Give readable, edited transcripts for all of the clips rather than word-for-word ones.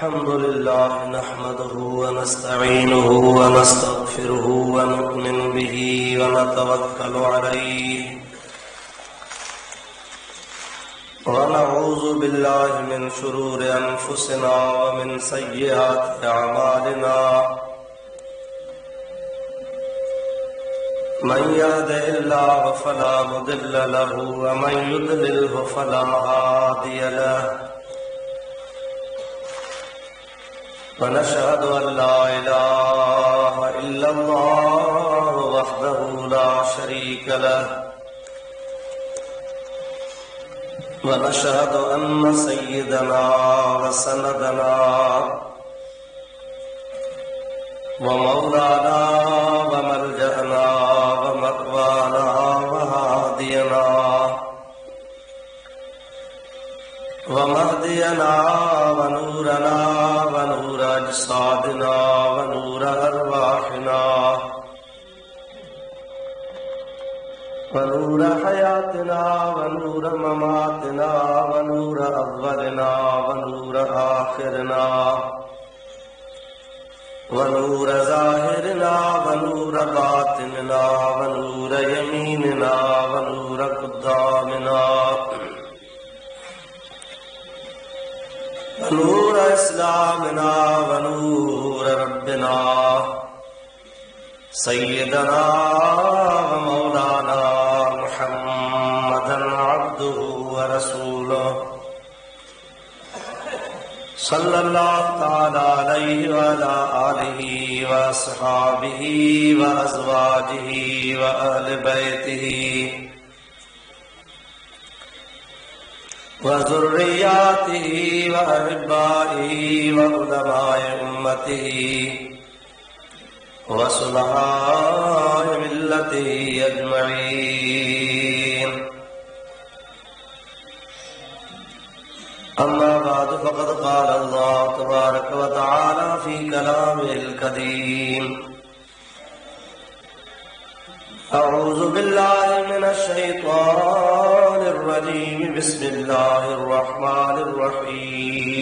अल्हम्दुलिल्लाह नहमदुहु व नस्तईनुहु व नस्तगफिरुहु व नु'मिनु बिही व नतवक्कलु अलैहि व नऊज़ु बिल्लाहि मिन शुरूरि अनफुसिना व मिन सय्यिआति अअमालिना मन यहदिहिल्लाहु फला मुदिल्ल लहु व मन युद्लिलहु फला हादिय लहु ونشهد أن لا إله إلا الله وحده لا شريك له ونشهد أن سيدنا وسندنا ومولانا وملجأنا ومأوانا وهادينا ومهدينا ونورنا ونور أجسادنا ونور أرواحنا ونور حياتنا ونور مماتنا ونور أولنا ونور آخرنا ونور ظاهرنا ونور باطننا ونور يميننا ونور قدامنا ونور إسلامنا ونور ربنا سيدنا ومولانا محمدا عبده ورسوله صلى الله تعالى عليه وعلى آله وأصحابه وأزواجه وأهل بيته وذرياته وأحبائه وعلماء أمته وصلحاء ملته أجمعين أما بعد فقد قال الله تبارك وتعالى في كلامه القديم أعوذ بالله من الشيطان الرجيم بسم الله الرحمن الرحيم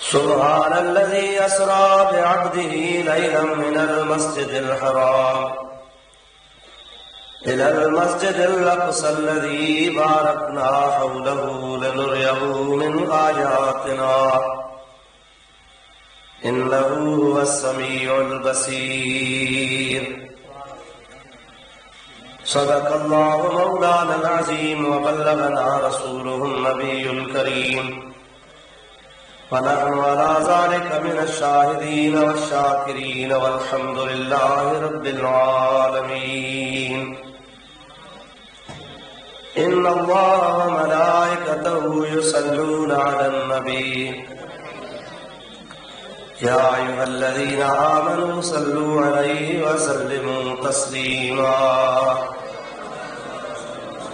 سبحان الذي أسرى بعبده ليلا من المسجد الحرام إلى المسجد الأقصى الذي باركنا حوله لنريه من آياتنا إنه هو السميع البصير صدق الله مولانا العظيم وبلغنا رسوله النبي الكريم ونحن على ذلك من الشاهدين والشاكرين والحمد لله رب العالمين إن الله وملائكته يصلون على النبي يا أيها الذين آمنوا صلوا عليه وسلموا تسليما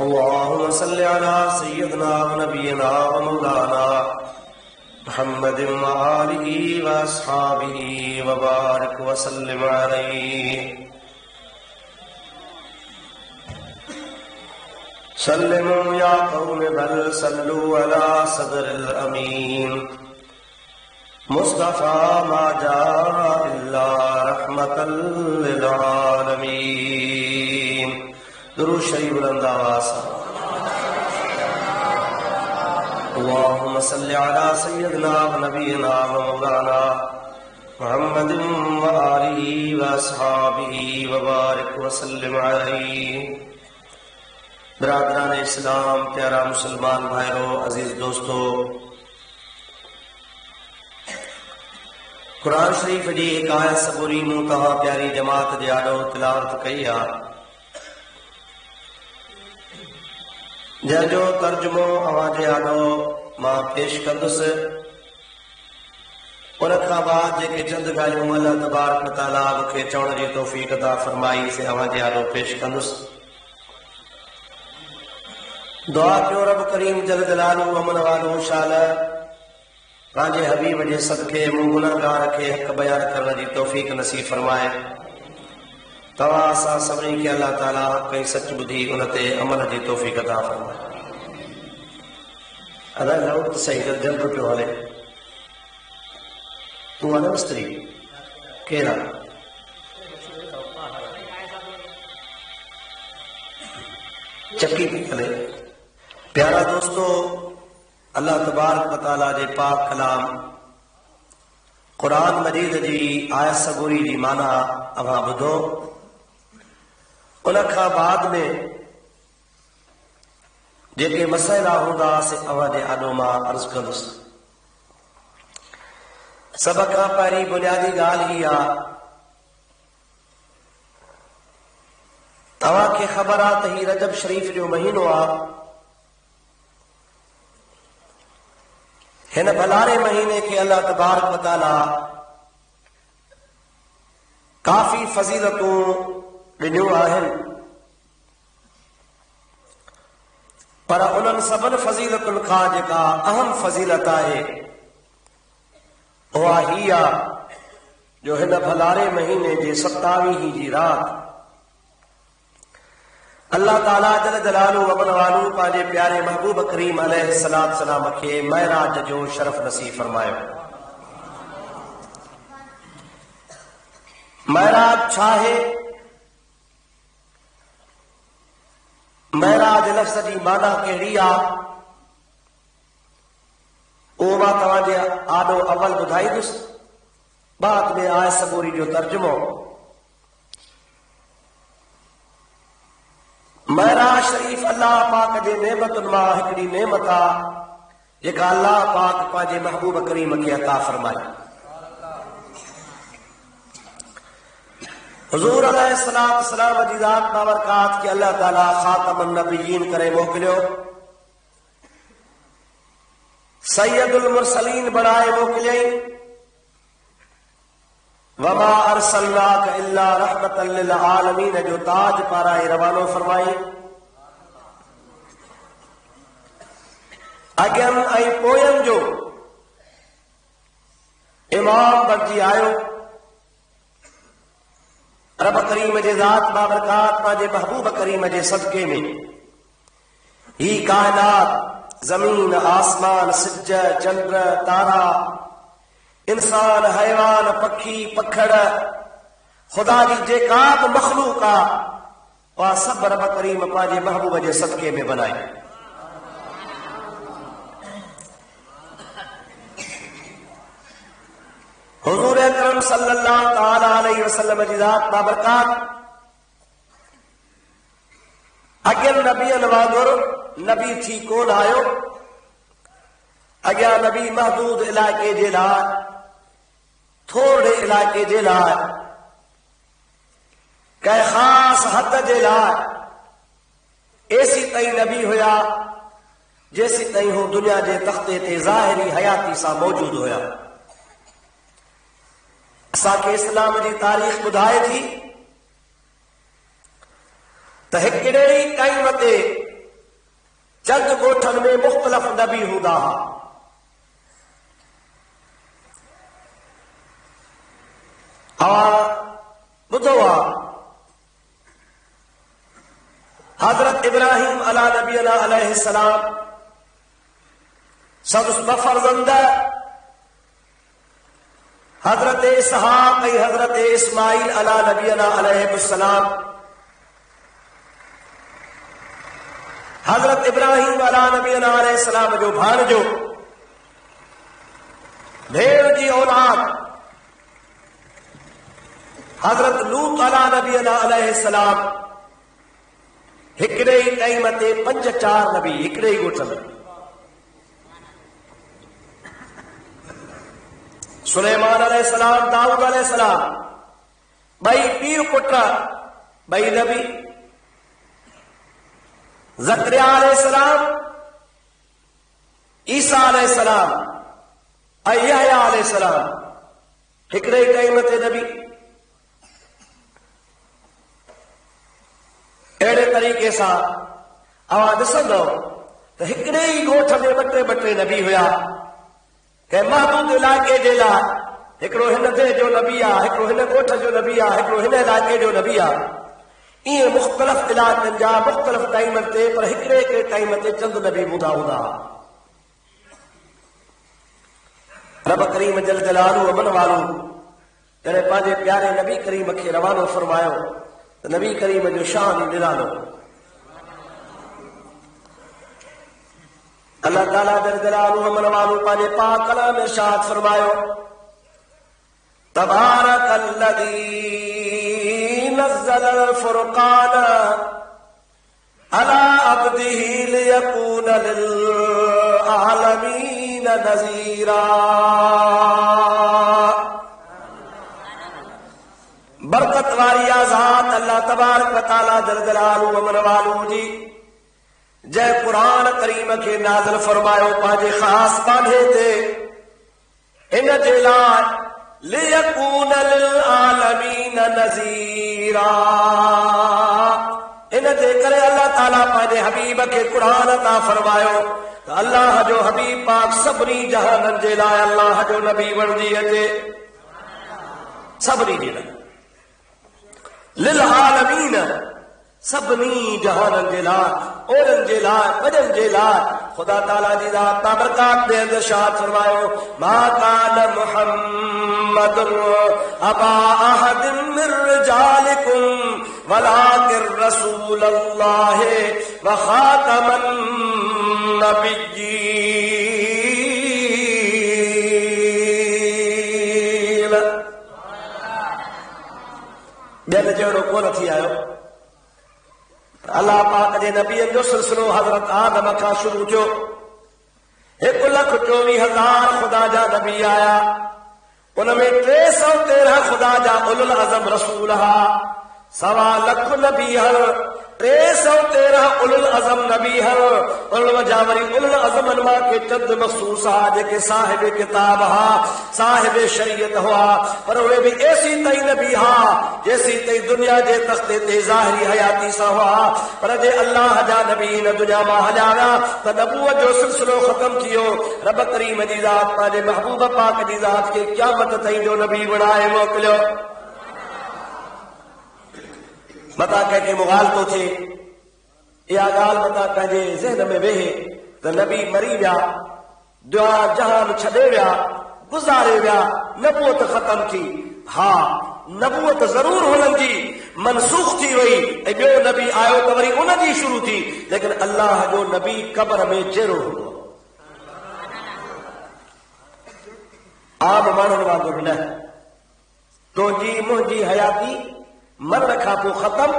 اللهم صل على سيدنا ونبينا ومولانا محمد وآله وأصحابه وبارك وسلم عليه سلموا يا قوم بل صلوا على صدر الأمين مصطفى ما جاء إلا رحمة للعالمين درود شریف بلند آواز اللهم صل على سيدنا ونبينا ومولانا محمد وآله وأصحابه وبارك وسلم عليه برادران اسلام प्यारा मुसलमान भाइयों अजीज दोस्तों कुरान शरीफ जी एक आयत सबूरी मूं तव्हां प्यारी जमात जे आॾो तिलावत कई आहे जंहिंजो तर्जुमो अवां जे आॾो मां पेश कंदुसि उन खां बाद जेके चंद ॻाल्हियूं अल्लाह तबारक व तआला मूंखे चवण जी तौफ़ीक़ अता फ़रमाई से अवां जे आॾो पेश कंदुसि दुआ कयो रब करीम जल जलालू अमन वालो शाल पंहिंजे हबीब जे सदके मूं गुनाहगार खे हक़ बयान करण जी तौफ़ीक़ नसीब फरमाए। तव्हां असां सभिनी खे अल्लाह ताला हक़ ऐं सच ॿुधी उन ते अमल जी तौफ़ीक़ अता फरमाए। अदा लौट सही कर जल्द पियो हले। तूं आहे न मिस्त्री केरु आहे? चकी पई हले। प्यारा दोस्तो, अल्लाह तबारक व तआला जे पाक कलाम क़ुरान मजीद जी आयत सबूरी जी माना अवां ॿुधो। उन खां बाद में जेके मसइला हूंदा से अवां जे आॾो मां अर्ज़ कंदुसि। सभ खां पहिरीं बुनियादी ॻाल्हि ही आहे, तव्हांखे ख़बर आहे त ही रजब शरीफ़ जो महीनो आहे। हिन भलारे महीने खे अल्लाह तबारक व तआला काफ़ी फज़ीलतूं ॾिनियूं आहिनि, पर उन्हनि सभिनी फज़ीलतुनि खां जेका अहम फज़ीलत आहे उहा ही आहे जो हिन भलारे महीने जे 27 जी राति अल्लाह ताला जल जलालू व मनवालू पंहिंजे प्यारे महबूब करीम अलैहिस्सलातु सलाम खे महराज जो शरफ नसीब फरमायो। महराज छा आहे? महराज लफ़्ज़ जी माना कहिड़ी आहे उहो मां तव्हांजे आॾो अवल ॿुधाईंदुसि, बाद में आयत सबूरी जो तर्जुमो। महराज शरीफ़ अल्लाह पाक जे नेमतुनि मां हिकिड़ी नेमत आहे जेका अल्लाह पाक पंहिंजे महबूब करीम खे अता फरमाई। हुज़ूर अलैहिस्सलातु सलाम जी ज़ात बाबरकात खे अल्लाह ताला ख़ातमुन नबिय्यीन करे मोकिलियो, सैयदुल मुरसलीन बणाए मोकिलियई। वमा अरसलनाक इल्ला रहमतल लिल आलमीन जो ताज पाराए रवानो फरमाई। अॻियनि ऐं पोयनि जो इमाम बणिजी आयो। रब करीम जे ज़ात बाबरकात पंहिंजे महबूब करीम जे सदके में ही कायनात, ज़मीन, आसमान, सिज, चंद्र, तारा, इंसान, हैवान, पखी, पखड़, खुदा जी जेका बि मखलूक आहे उहा सभु रब करीम पंहिंजे महबूब जे सदके में बनाई। हुज़ूर अकरम सल्लल्लाहु तआला अलैहि वसल्लम जी ज़ात बाबरकात अॻियनि नबियनि वांगुरु नबी थी कोन आयो। अॻियां नबी महदूद इलाइक़े जे लाइ, थोरे इलाइक़े जे लाइ, कंहिं ख़ासि हद जे लाइ एसी ताईं नबी हुया जेसी ताईं हू दुनिया जे तख़्ते ते ज़ाहिरी हयाती सां मौजूद हुया। असांखे इस्लाम जी तारीख़ ॿुधाए थी त हिकिड़े ई टाइम ते चंद ॻोठनि में मुख़्तलिफ़ नबी हूंदा हुआ। ॿुधो आहे हज़रत इब्राहिम अला नबीना अलैहिस्सलाम संदसि ॿ फ़र्ज़ंद हज़रत इसहाक़ ऐं हज़रत इस्माईल अला नबीना अलैहिस्सलाम। हज़रत इब्राहिम अला नबीना अलैहिस्सलाम जो भाणजो, भेण जी औलाद हज़रत लूत अला नबीना अलैहिस्सलाम। हिकिड़े ई टाइम ते 5-4 नबी हिकिड़े ई ॻोठ में। सुलेमान अलैहिस्सलाम, दाऊद अलैहिस्सलाम, ॿई पीउ पुट, ॿई नबी। ज़करिया अलैहिस्सलाम, ईसा अलैहिस्सलाम ऐं यहया अलैहिस्सलाम हिकिड़े ई टाइम ते नबी। अहिड़े तरीक़े सां अवां ॾिसंदव त हिकिड़े ई ॻोठ में ॿ टे नबी हुया। के महदूद इलाइक़े जे लाइ हिकिड़ो हिन दे जो नबी आहे, हिकिड़ो हिन ॻोठ जो नबी आहे, हिकिड़ो हिन इलाइक़े जो नबी आहे। ईअं मुख़्तलिफ़ इलाइक़नि जा मुख़्तलिफ़ टाइमनि ते, पर हिकिड़े हिकिड़े टाइम ते चंद नबी हूंदा हूंदा। रब करीम जल जलालू अमन वालू जॾहिं पंहिंजे प्यारे नबी करीम खे रवानो फरमायो त नबी करीम जो शान ई निरालो। अल्लाह ताला जल जलालू अमन वालू पंहिंजे पाक कलाम में इरशाद फरमायो तबारकल्लज़ी नज़्ज़लल फ़ुरक़ान अला अब्दिही लियकून लिल आलमीन नज़ीरा। बरकत वारी ज़ात अल्लाह तबारक व तआला जल जलालू अमन वालू जी जंहिं क़ुरान करीम खे नाज़िल फरमायो पंहिंजे ख़ासि बांधे ते इन जे लाइ लियकून लिल आलमीन नज़ीरा। इन जे करे अल्लाह ताला पंहिंजे हबीब खे क़ुरान अता फरमायो त अल्लाह जो हबीब पाक सभिनी जहाननि जे लाइ अल्लाह जो नबी बणिजी अचे। सभिनी जे लाइ लिल आलमीन सभिनी जहाननि जे लाइ, औरनि जे लाइ, वॾनि जे लाइ ख़ुदा ताला जी ज़ात बाबरकात में इरशाद फरमायो मा कान मुहम्मदुन अबा अहदिन मिन रिजालिकुम वलाकिन रसूलल्लाहि व खातमन नबिय्यीन। ॿियनि जहिड़ो कोन थी आयो। अल्लाह पाक जे नबीअनि जो सिलसिलो हज़रत आदम खां शुरू थियो। 1,24,000 ख़ुदा जा नबी आया, उनमें 313 ख़ुदा जा उलुल अज़म रसूल हा। 1.25 लख नबी हल, 313 उलुल अज़म नबी हल। उन जा वरी उलुल अज़मनि मां के चंद मख़सूस हा जेके साहिब किताब हा, साहिब शरीयत हुआ, पर उहे बि ऐसी तई नबी हा जैसी तई दुनिया जे तख़्ते ते ज़ाहिरी हयाती सां हुआ। पर जे अल्लाह जा नबी हिन दुनिया मां हलिया विया त नबूवत जो सिलसिलो ख़तम थी वियो। रब करीम जी ज़ात पंहिंजे महबूब पाक जी ज़ात खे क़यामत ताईं जो नबी बणाए मोकिलियो। मता कंहिंखे मुग़ालतो थिए, इहा ॻाल्हि मता कंहिंजे ज़हन में वेहे त नबी मरी विया, दुआ जहान छॾे विया, गुज़ारे विया, नबूअत ख़तम थी। हा, नबूअत ज़रूर हुननि जी मनसूख थी वई ऐं ॿियो नबी आयो त वरी उन जी शुरू थी, लेकिन अल्लाह जो नबी क़ब्र में जहिड़ो हूंदो। आम माण्हुनि वांगुरु न। तुंहिंजी मुंहिंजी हयाती मरण खां पोइ ख़तम,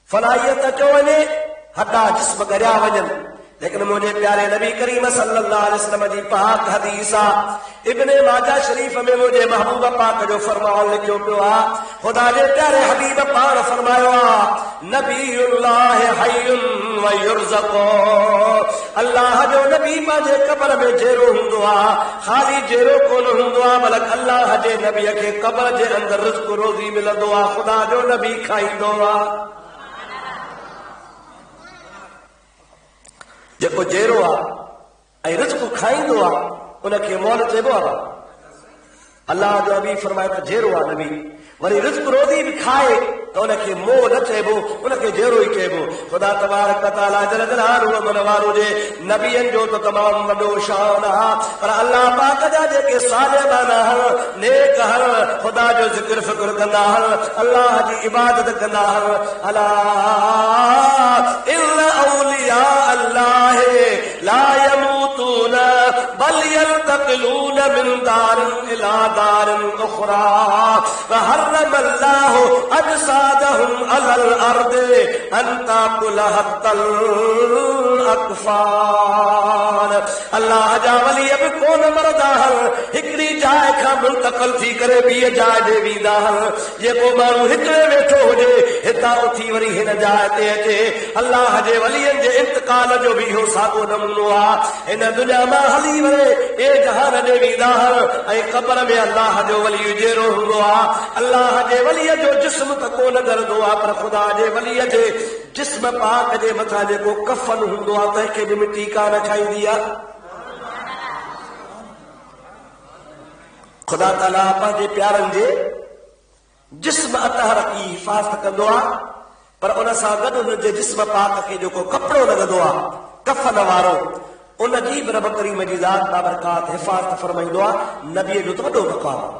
फलाहियत अचो वञे, हॾा जिस्म ॻरिया वञनि, लेकिन मुंहिंजे प्यारे नबी करीम सल्लल्लाहु अलैहि वसल्लम जी पाक हदीस आहे। इब्ने माजा शरीफ में मुंहिंजे महबूब पाक जो फरमान लिखियो पियो आहे। ख़ुदा जे प्यारे हबीब पाण फरमायो आहे नबीउल्लाह हय्युन व युरज़क़ु। अल्लाह जो नबी पंहिंजे क़ब्र में जहिड़ो हूंदो आहे, ख़ाली जहिड़ो कोन हूंदो आहे, बल्कि अल्लाह जे नबीअ खे क़ब्र जे अंदरि रिज़्क़ रोज़ी मिलंदो आहे। ख़ुदा जो नबी खाईंदो आहे। जेको जहिड़ो आहे ऐं रिज़्क़ खाईंदो आहे उनखे मौल चइबो आहे। अल्लाह जो नबी फरमाए त जहिड़ो आहे नबी, वरी रिज़्क़ रोज़ी बि खाए त उनखे मोह न चइबो, उनखे जहिड़ो ई चइबो। ख़ुदा तबारक व तआला जल जलालहू अमन वारो जे नबियनि जो त तमामु वॾो शान आहे, पर अल्लाह पाक जा जेके सालिहान हल, नेक हल, ख़ुदा जो ज़िक्र फ़िक्र कंदा हल, अल्लाह जी इबादत कंदा हल। अला इन्न औलिया अल्लाह ला यमूतून बल यंतक़िलून मिन दारिन इला दारिन उख़रा व हर्रम अल्लाह अजसादहुम अलल अर्द अन ताकुल हत्तल अकफान। अल्लाह जा वली बि कोन मरदा हल, हिकिड़ी जाइ खां मुंतक़िल थी करे ॿिए जाइ ते वेंदा हल। जेको माण्हू हिकिड़े वेठो हुजे हितां उथी वरी हिन जाइ ते अचे। अल्लाह जे वलियनि जे इंतकाल जो बि इहो साॻियो नमूनो आहे। हिन दुनिया मां हली वञे ॿिए जहान ते वेंदा हल ऐं क़ब्र में अल्लाह जो वली जहिड़ो हूंदो आहे। अल्लाह जे वलीअ जो जिस्म त कोन डरंदो आहे, पर ख़ुदा जे वलीअ जे जिस्म पाक जे मथां जेको कफ़न हूंदो आहे तंहिंखे बि मिटी कान खाईंदी आहे। खुदा ताला पंहिंजे प्यारनि जे जिस्म अतहर की हिफ़ाज़त कंदो आहे, पर उन सां गॾु हुन जे जिस्म पाक खे जेको कपिड़ो लॻंदो आहे कफ़न वारो, उन जी बि रब करीम जी ज़ात बाबरकात हिफ़ाज़त फरमाईंदो आहे। नबीअ जो त वॾो मक़ाम आहे,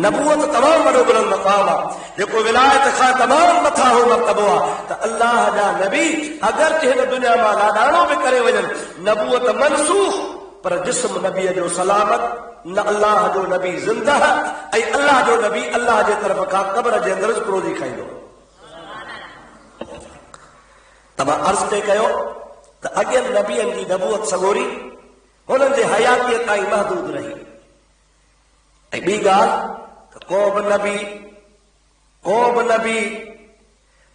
नबूअत तमामु वॾो बुलंद मक़ाम आहे, जेको विलायत खां तमामु मथां हो मर्तबो आहे त अल्लाह जा नबी अगरचे हिन दुनिया मां लाॾाणो बि करे वञनि, नबूअत मनसूख़, पर जिस्म नबीअ जो सलामत, न अल्लाह जो नबी ज़िंदा ऐं अल्लाह जो नबी अल्लाह जे तरफ़ खां क़ब्र जे अंदरि रोज़ी खाईंदो। त मां अर्ज़ु ते कयो त अॻियनि नबीअनि जी नबूअत सगोरी हुननि जे हयातीअ ताईं महदूद रही। ऐं ॿी ॻाल्हि त को बि नबी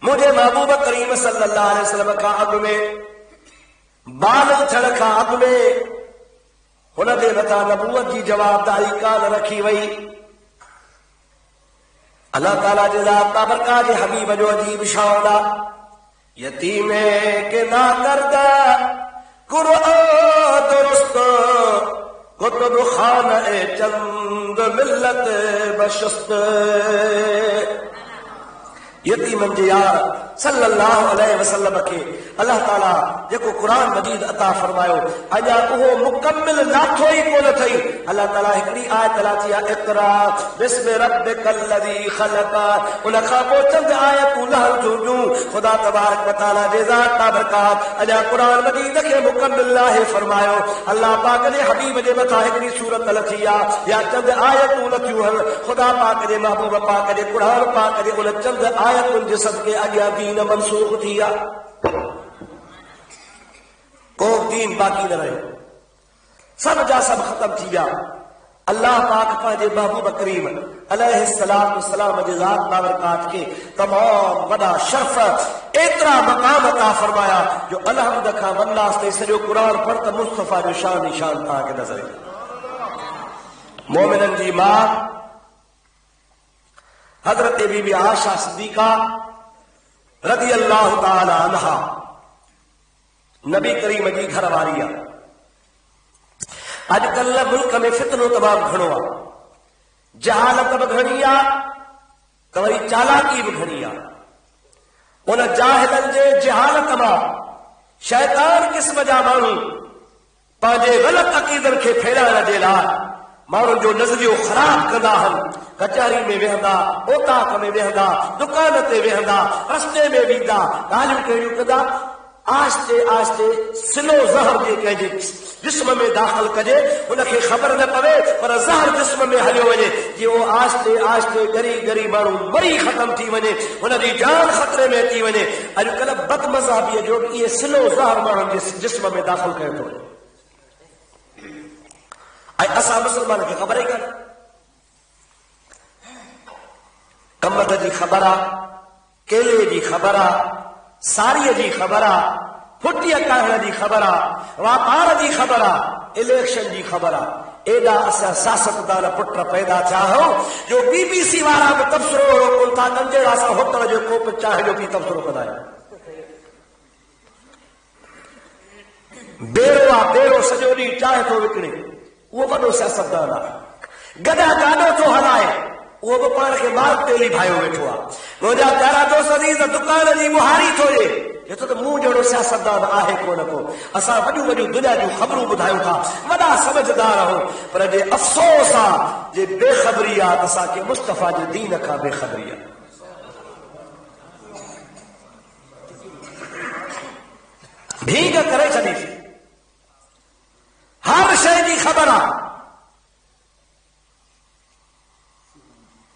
मुंहिंजे महबूब करीम सल्लल्लाहु अलैहि वसल्लम खां अॻु में, बालिग़ थियण खां अॻु में हुन जे मथां नबूअत जी जवाबदारी कान रखी वई। अल्लाह ताला जे ज़ात बाबरकात जे हबीब जो अजीब शान आहे, यतीमे के ना करदा कुरान दुरुस्त कुतुब खान ए चंद मिल्लत बशस्त। यतीमन जे यार सल्लल्लाहु अलैहि वसल्लम खे अल्लाह ताला जेको क़ुर मजीद अता फरमायो, अञा उहो मुकम्मिल लाथो ई कोन थई। अल्लाह ताला हिकिड़ी आयत लाथी आहे, इक़रा बिस्मि रब्बिकल लज़ी ख़लक़, उन खां पोइ चंद आयतूं लहल जूं ख़ुदा तबारक व तआला जे ज़ात बाबरकात अञा क़ुर मजीद खे मुकम्मिल लाहे फरमायो। अल्लाह पाक जे हबीब जे मथां हिकिड़ी सूरत लथी आहे या चंद आयतूं लथियूं आहिनि, ख़ुदा पाक जे महबूब पाक जे क़ुर पाक जे उन चंद आयतुनि जे सदके अॻियां दीन मनसूख थी आहे, को दीन बाक़ी न रहियो, सब जा सब ख़त्म थी विया। अल्लाह पाक पंहिंजे महबूब करीम अलैहिस्सलातु वस्सलाम जे ज़ात बाबरकात खे तमामु वॾा शर्फ, एतिरा मक़ाम अता फरमाया जो अलहमद खां वन्नास ताईं सॼो क़ुर पढ़ त मुस्तफ़ा जो शान ई शान तव्हांखे नज़र ईंदो। मोमिननि जी मां हज़रत बीबी आयशा सिद्दीक़ा रज़ी अल्लाह ताला अन्हा नबी करीम जी घर वारी आहे। अॼुकल्ह मुल्क में फितनो तमामु घणो आहे, जहालत बि घणी आहे त वरी चालाकी बि घणी आहे। उन जाहिलनि जे जहालत मां शैतान क़िस्म जा माण्हू पंहिंजे ग़लति अक़ीदनि खे फैलाइण जे लाइ माण्हुनि जो नज़रियो ख़राब कंदा आहिनि। कचहरी में वेहंदा, ओताक में वेहंदा, दुकान ते वेहंदा, रस्ते में वेंदा, ॻाल्हियूं कहिड़ियूं कंदा, आहिस्ते आहिस्ते सिलो ज़हर जे कंहिंजे जिस्म में दाख़िल कजे, हुनखे ख़बर न पवे, पर ज़हर जिस्म में हलियो वञे, जी उहो आहिस्ते आहिस्ते गरी गरी माण्हू मरी ख़तम थी वञे, हुनजी जान ख़तरे में अची वञे। अॼुकल्ह बदमज़हबीअ जो इहे सिलो ज़हर माण्हुनि जे जिस्म में दाख़िल कयो थो वञे। ऐं असां मुस्लमान खे ख़बर ई कान्हे, कमद जी ख़बर आहे, केले जी ख़बर आहे, साड़ीअ जी ख़बर आहे, फुटीअ करण जी ख़बर आहे, वापार जी ख़बर आहे, इलेक्शन जी ख़बर आहे। एॾा असां सियासतदान पुट पैदा थिया हो जो BBC वारा बि तबसरो कोन था कनि, जहिड़ा असां होटल जो कोप चांहि जो बि तबसरो कंदा आहियूं। बेरो आहे, बेरो सॼो ॾींहुं चांहि थो विकिणे, उहो वॾो सियासतदान आहे। गॾा गाॾो थो हलाए, उहो बि पाण खे माल तेली भायो वेठो आहे। मुंहिंजा प्यारा दोस्त दुकान जी मुहारी थो ॾे, एतिरो त मूं जहिड़ो सियासतदान आहे कोन को। असां वॾियूं वॾियूं दुनिया जूं ख़बरूं ॿुधायूं था, वॾा समझदार आहियूं, पर जे अफ़सोस आहे जे बेख़बरी आहे त असांखे मुस्तफ़ा जे दीन खां बेख़बरी आहे। भीग करे छॾीसीं, हर शइ जी ख़बर आहे।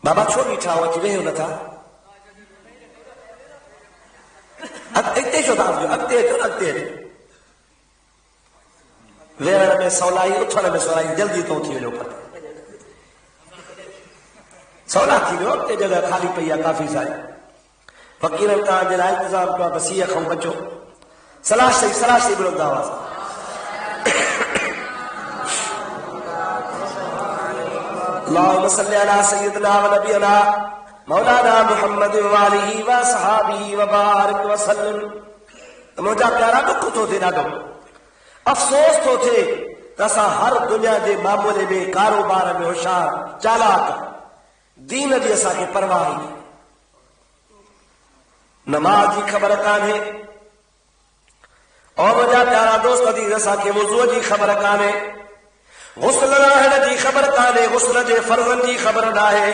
बाबा छो बीठा हो, अची वेहो नथा, अॻिते छो था वञो, अॻिते अचो, अॻिते अचो। वेहण में सवलाई, उथण में सवलाई, जल्दी थो थी वञो, पर सवला थी वियो, अॻिते जॻह ख़ाली पई आहे काफ़ी सारी। फ़क़ीरनि तव्हांजे लाइ इंतज़ाम कयो आहे, सीअ खां बचो, सलाशी मिलंदा हुआसीं। अल्लाहुम्मा सल्ली अला सय्यिदिना व नबियना मौलाना मुहम्मद व आलिहि व सहाबिहि व बारिक व सल्लम। मुंहिंजा प्यारा दुख थो थिए, ॾाढो अफ़सोस थो थिए तसा हर दुनिया के मामले में कारोबार में होशियार चालाक दीन जी असा के परवाह ही नमाज की खबर कान्हे और मुझा प्यारा दोस्त दी असा के वुज़ू जी खबर कान्हे गुस्ल रहण जी खबर कान्हे गुस्ल जे फर्ज़न जी खबर नाहे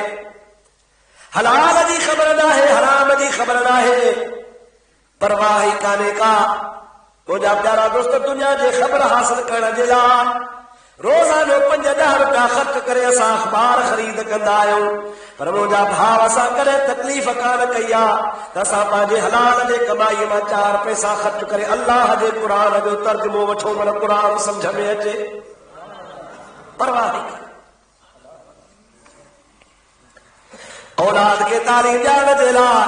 हलाल जी खबर नाहे हराम जी खबर नाहे परवाह ही काने का मुझा प्यारा दोस्त दुनिया जे खबर हासिल करण जे लाइ रोजानो 5-10 रुपया खर्च करे असा अखबार खरीद कंदा आहियूं पर मुझा भाव असा करे तकलीफ़ कान कई आ त असा पंहिंजे हलाल जे कमाई मां 4 पैसा खर्च करे अल्लाह जे क़ुर जो तर्जुमो वठो मन क़ुर समझ में अचे परवाह ही औलाद के तालीम ॾियण जे लाइ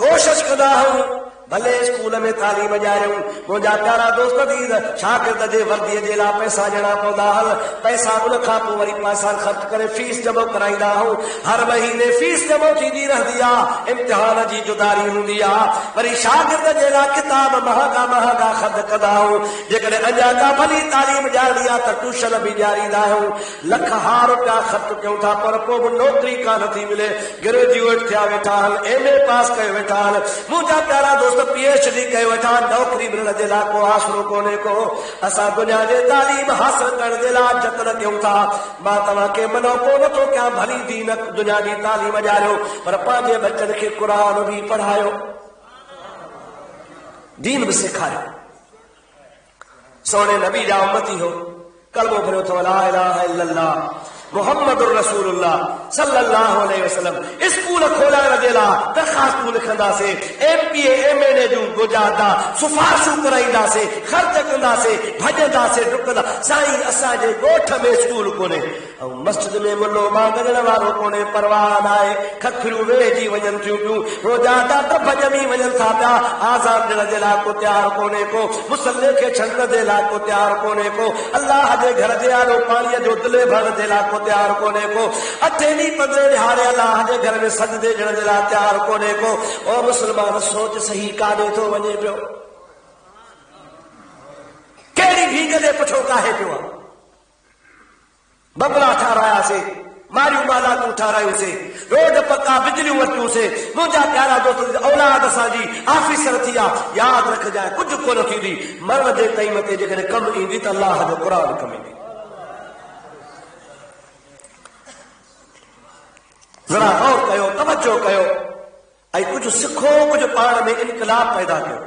कोशिश कंदा आहियूं भले स्कूल में तालीम ॾियारियूं मुंहिंजा प्यारा दोस्त बि शागिर्द जे वर्दीअ जे लाइ पैसा ॾियणा पवंदा हल पैसा उन खां पोइ वरी पैसा ख़र्च करे फीस जमा कराईंदा आहियूं हर महीने फीस जमा थींदी रहंदी आहे इम्तिहान जी जुदारी हूंदी आहे वरी शागिर्द जे लाइ किताब महांगा महांगा ख़र्च कंदा आहियूं जेकॾहिं अञा का भली तालीम ॾियारणी आहे त ट्यूशन बि ॾियारींदा आहियूं लख हार रुपया ख़र्च कयूं था पर पोइ बि नौकिरी कान थी मिले ग्रेजुएट थिया वेठा हल MA पास कयो वेठा हल मुंहिंजा प्यारा दोस्त PhD कयो वेठा नौकरी मिलण जे लाइ को आसरो कोन्हे को असां दुनिया जे तालीम हासिल करण जे लाइ जतन कयूं था मां तव्हांखे मनो कोन थो कयां भली दीन दुनिया जी तालीम ॾियारियो पर पंहिंजे बचनि खे क़ुर बि पढ़ायो दीन बि सेखारियो सोने नबी जा उम्मती हो कलमो भरियो अथव ला इलाहा इल्लल्लाह मुहम्मदुर रसूलुल्लाह सल्लल्लाहु अलैहि वसल्लम स्कूल खोलाइण जे लाइ दरख़्वास्तूं लिखंदासीं MPA MNA जूं गुजारदा सिफारिशूं कराईंदासीं ख़र्च कंदासीं भॼंदासीं डुकंदा साईं असांजे ॻोठ में स्कूल कोन्हे ऐं मस्जिद में मुल्लो मांगण वारो कोन्हे परवाह नाहे खखरियूं वेहिजी वञनि थियूं पियूं रोज़ाना डब ॼमी वञनि था पिया आज़ान ॾियण जे लाइ को तयारु कोन्हे को मुसले खे छंड जे लाइ को तयारु कोन्हे को अल्लाह जे घर जे आलो पाणीअ जो दिले भरण जे लाइ को तयारु कोन्हे को 8 ॾींहं 15 ॾिहाड़े अल्लाह जे घर में सजदे ॾियण जे लाइ तयारु कोन्हे को ओ मुस्लमान सोच सही काॾे थो वञे पियो कहिड़ी भीग जे पुठो काहे पियो आहे बंगला ठारायासीं मारियूं मालातूं ठारायूंसीं रोड पक्का बिजलियूं वरितियूंसीं मुंहिंजा प्यारा दोस्त औलाद असांजी ऑफिसर थी आहे यादि रखजांइ कुझु कोन थींदी मरण जे टाइम ते जेकॾहिं कमु ईंदी त अल्लाह जो क़ुर कमु ईंदी जरा गौर कयो तवज्जो कयो ऐं कुझु सिखो कुझु पाण में इनकलाब पैदा कयो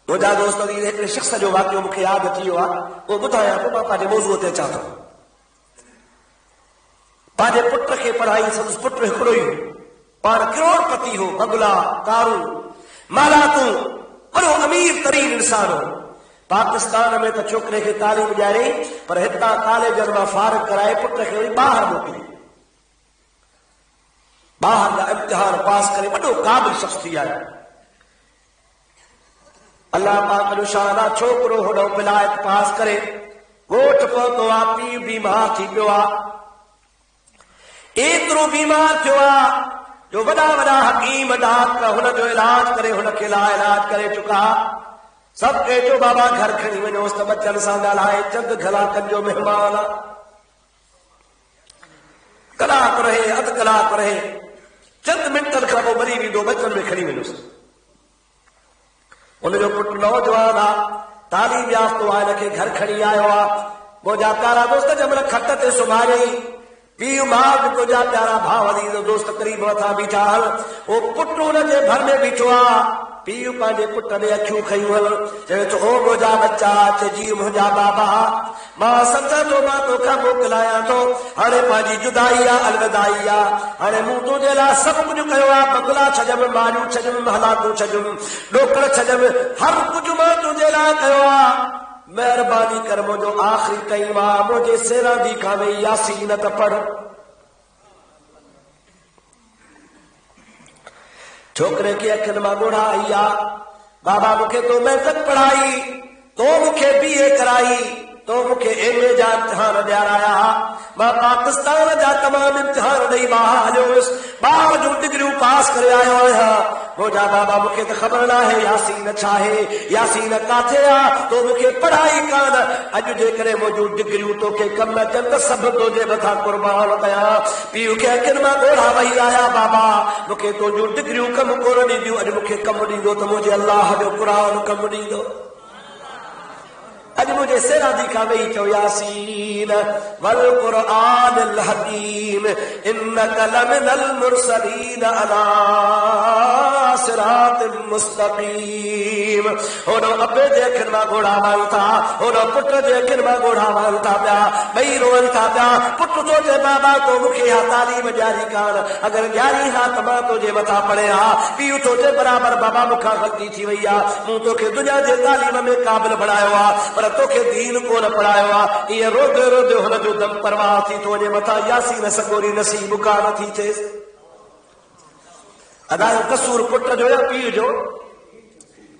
मुंहिंजा दोस्त हिकिड़े शख़्स जो वाक़ियो मूंखे यादि थी वियो आहे उहो ॿुधायां पोइ मां पंहिंजे मौज़ूअ ते अचां थो पंहिंजे पुट खे पढ़ाई संदसि पुट हिकिड़ो ई हो पाण करोड़पति हो बंगला कारूं मालातूं वॾो अमीर तरीन इंसान हो पाकिस्तान में त छोकिरे खे तालीम ॾियारियईं पर हितां कॉलेजनि मां फारिग कराए पुट खे वरी ॿाहिरि मोकिलियईं ॿाहिरि जा इम्तिहान पास करे वॾो क़ाबिल शख़्स थी आयो अल्लाह पाक जो शान आहे छोकिरो होॾो विलायत पास करे ॻोठ पहुतो आहे पीउ बीमार थी पियो आहे एतिरो बीमार थियो आहे जो वॾा वॾा हकीम डॉक्टर हुनजो इलाज करे हुनखे लाइलाज करे चुका सभु के चयो बाबा घर खणी वञोसि त बचनि सां ॻाल्हाए चंद कलाकनि जो महिमान आहे कलाक रहे अधु कलाक रहे चंद मिंटनि खां पोइ मरी वेंदो बचनि में खणी वेंदुसि उनजो पुटु नौजवान आहे तालीम याफ़्तो आहे हिनखे घर खणी आयो आहे मुंहिंजा प्यारा दोस्त जंहिंमहिल खट ते सुम्हारियईं पीउ माउ बि तुंहिंजा प्यारा भाउ हली दोस्त क़रीब मथां बीठा हल उहो पुटु हुनजे भर में बीठो आहे पीउ पंहिंजे पुट ॾे अखियूं खयूं हल चवे थो ओ मुंहिंजा बच्चा चइजी मुंहिंजा बाबा मां सम्झां थो मां तोखां मोकिलायां थो हाणे पंहिंजी जुदाई आहे अलविदाई आहे हाणे मूं तुंहिंजे लाइ सभु कुझु कयो आहे बंगला छॾियमि मारियूं छॾियमि हलातूं छॾियमि ॾोकड़ छॾियमि हर कुझु मां तुंहिंजे लाइ कयो आहे महिरबानी कर मुंहिंजो आख़िरी टाइम आहे मुंहिंजे सेरांदी खां वेही यासीन त पढ़ छोकिरे खे अखियुनि मां ॻोढ़ा आई आहे बाबा मूंखे तो महिनत पढ़ाई तो मूंखे BA कराई तो मूंखे MA जा इम्तिहान ॾियाराया मां पाकिस्तान जा तमामु इम्तिहान ॾेई ॿाहिरि हलियो हुयुसि 12 जूं डिग्रियूं पास करे आयो आहियां मुझा बाबा मुखे तो खबर ना है यासीन छा है, यासीन काथे आ तो मुखे पढ़ाई कान। अज जे करे मुझू डिग्रियूं तोखे कम चंद सब तुझे मथा कुर्बान कया। पीउ खे अखियुनि मां ॻोढ़ा वही आया बाबा मुखे तुझू डिग्रियूं कम कोन ॾींदियूं, अॼु मुखे कम ॾींदो त मुंहिंजे अल्लाह जो क़ुरान कम ॾींदो। अज मुझे सिरादी का वही चो यासीन वल कुरान अल हकीम इन्नका लमिनल मुरसलीन अला सिरातिम मुस्तकीम। होनो अबे जे अखियुनि मां ॻोढ़ा वहनि था, होनो पुट जे अखियुनि मां ॻोढ़ा वहनि था पिया, ॿई रोअनि था पिया। पुट तो जे बाबा तो मूंखे हा तालीम ॾियारी कान, अगरि ॾियारी हा त मां तुंहिंजे मथां पढ़े हा। पीउ तो जे बराबरि बाबा मूंखां ग़लती थी वई आहे, मूं तोखे दुनिया जे तालीम में क़ाबिल बणायो आहे पर तोखे दीन कोन पढ़ायो आहे। ईअं रोदे रोदे हुन जो दम परवाह थी तो वञे मथां यासीन सगोरी नसीब का नथी थिएसि। अदा कसूर पुट जो या पीउ जो?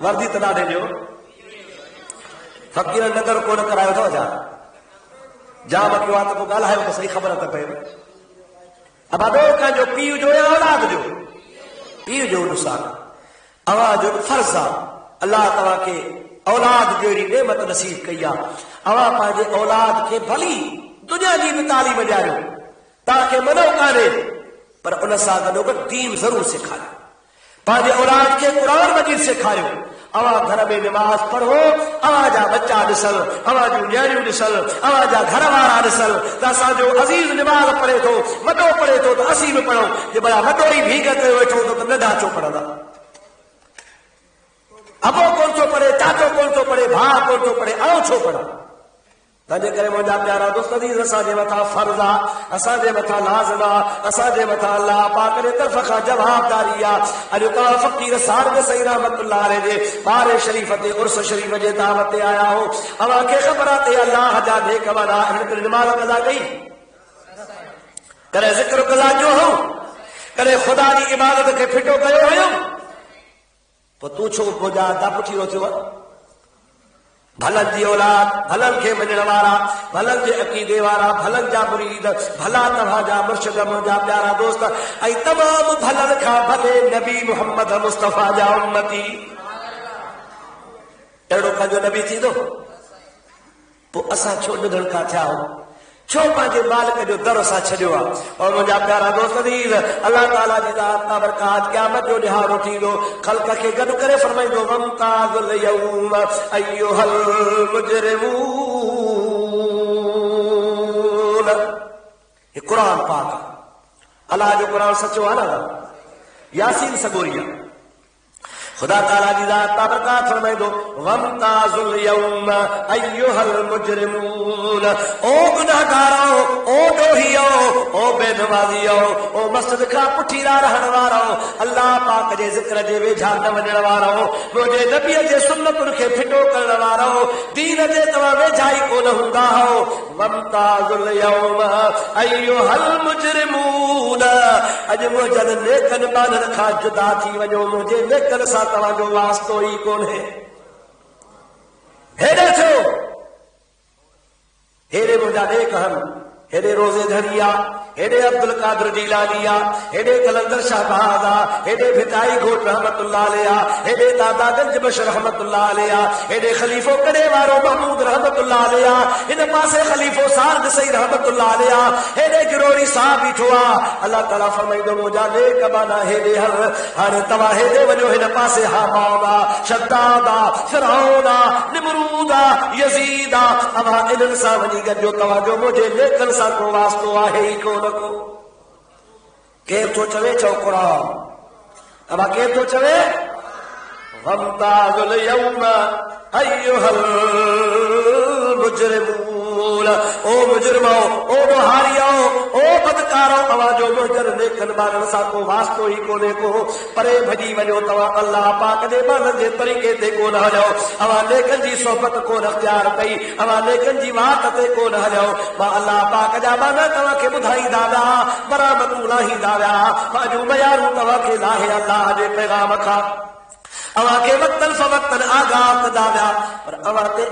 वर्दी त ॾाढे जो फ़क़ीर नज़र कोन करायो अथव छा? जाम कयो आहे त पोइ ॻाल्हायो त सही ख़बर त पए। अबादो कंहिंजो पीउ जो या औलाद जो? पीउ जो नुक़सान अवां जो फर्ज़ आहे। अल्लाह तव्हांखे औलाद जहिड़ी नेमत नसीब कई आहे। अवां पंहिंजे औलाद खे भली दुनिया जी बि तालीम ॾियारियो, तव्हांखे मनो कान्हे पर उन सां गॾोगॾु दीन ज़रूरु सेखारियो। पंहिंजे औलाद खे क़ुरान मजीद सेखारियो। अवां घर में नमाज़ पढ़ो, अवां जा बच्चा ॾिसल, अवां जूं न्याणियूं ॾिसल, अवां जा घर वारा ॾिसल त असांजो अज़ीज़ नमाज़ पढ़े थो, वॾो पढ़े थो त असीं बि पढ़ूं। जे भला वॾो ई भीग कयो वेठो त नंढा छो पढ़ंदा? अबो कौन थो पढ़े, चाचो कौन थो पढ़े, भाउ कौन थो पढ़े, आऊं छो पढ़ा? तंहिंजे करे मुंहिंजा प्यारा दोस्त असांजे मथां फर्ज़ आहे, असांजे मथां लाज़िम आहे, असांजे मथां अल्लाह पाक जे तरफ़ खां जवाबदारी आहे। अॼु तव्हां फ़क़ीर सार में सही रहमतुल्लाह अलैह जे ॿारहे शरीफ़ ते उर्स शरीफ़ जे दावत ते आया हो। अव्हांखे ख़बर आहे त अल्लाह जा नेक वारा हिन निमाज़ कज़ा कई, कॾहिं ज़िक्र कज़ा कयो हो, कॾहिं ख़ुदा जी इबादत खे फिटो कयो हुयो? पोइ तूं छो मुंहिंजा डप थी वियो थियो? भलन जी औलाद, भलन खे मञण वारा, भलन जे अक़ीदे वारा, भलन जा मुरीद, भला तव्हांजा मुर्शिद मुंहिंजा प्यारा दोस्त ऐं तमामु भलन खां भले नबी मुहम्मद मुस्तफ़ा जा उम्मती। अहिड़ो कंहिंजो नबी थींदो? पोइ असां छो निधन खां थिया हो? छो पंहिंजे मालिक जो दर सां छॾियो आहे? और मुंहिंजा प्यारा दोस्त अल्लाह ताला जी ज़ात बाबरकात क़यामत जो ॾिहाड़ो थींदो, ख़ल्क़ खे गॾु करे फरमाईंदो वमताज़ुल यौम अय्युहल मुजरिमून। ये क़ुरान पाक आहे, अल्लाह जो क़ुरान सचो आहे न, यासीन सगोरी आहे। खुदा ताला जी ज़ात बाबरकात फरमाईंदो वमताज़ुल यौम अय्युहल मुजरिमून। ओ गुनाहगारो, ओ ॾोहियो, ओ बेनवाज़ियो, ओ मस्जिद खां पुठीरा रहण वारो, अल्लाह पाक जे ज़िक्र जे वेझा न वञण वारो, मुंहिंजे नबीअ जे सुन्नतुनि खे फिटो करण वारो, दीन जे तव्हां वेझा ई कोन हूंदा हो। वमताज़ुल यौम अय्युहल मुजरिमून। अॼु मुंहिंजनि नेकनि ॿारनि खां जुदा थी वञो, मुंहिंजे नेकनि सां तव्हांजो वास्तो ई कोन्हे। हेॾे छो? हेॾे मुंहिंजा नेक आहिनि, हेॾे रोज़े धड़िया, हेॾे अब्दुल कादिर जीलानी आहे, हेॾे कलंदर शाहबाज आहे, हेॾे भिटाई घोट रहमतुल्लाह अलैह आहे, हेॾे दादा गंज बशर रहमतुल्लाह अलैह आहे, हेॾे ख़लीफ़ो कॾे वारो महमूद रहमतुल्लाह अलैह आहे, हिन पासे ख़लीफ़ो साद सई रहमतुल्लाह अलैह आहे, हेॾे गिरोरी साहब बीठो आहे। अल्लाह ताला फरमाईंदो मुंहिंजा नेक बाना हेॾे हल, हाणे तव्हां हेॾे वञो, हिन पासे हामान आहे, शद्दाद आहे, फिरऔन आहे, निमरूद आहे, यज़ीद आहे। अव्हां इन्हनि सां वञी गॾिजो, तव्हांजो मुंहिंजे नेकनि सां को वास्तो आहे ई कोन को। केर थो चवे चओ क़ुरान, अव्हां केर थो चवे वमताज़ुल यौम अय्युहल मुजरिमून। ओ मुजरिमो, ओ ॾोहारियो, ओ बदकारो, तव्हांजो मुंहिंजनि नेकनि ॿारनि सां को वास्तो ई कोन्हे को। परे भॼी वञो, तव्हां अल्लाह पाक जे ॿारनि जे तरीक़े ते कोन हलियो, अव्हां नेकनि जी सोबत कोन अख़्तियार कई, अव्हां नेकनि जी वात ते कोन हलियो। मां अल्लाह पाक जा बाना तव्हांखे ॿुधाईंदा विया, बराबरि लाहींदा विया, पंहिंजूं मयारूं तव्हांखे लाहे अल्लाह जे पैगाम खां। अवां के वक्तन फवक्तन आगाह कंदा विया पर अवां ते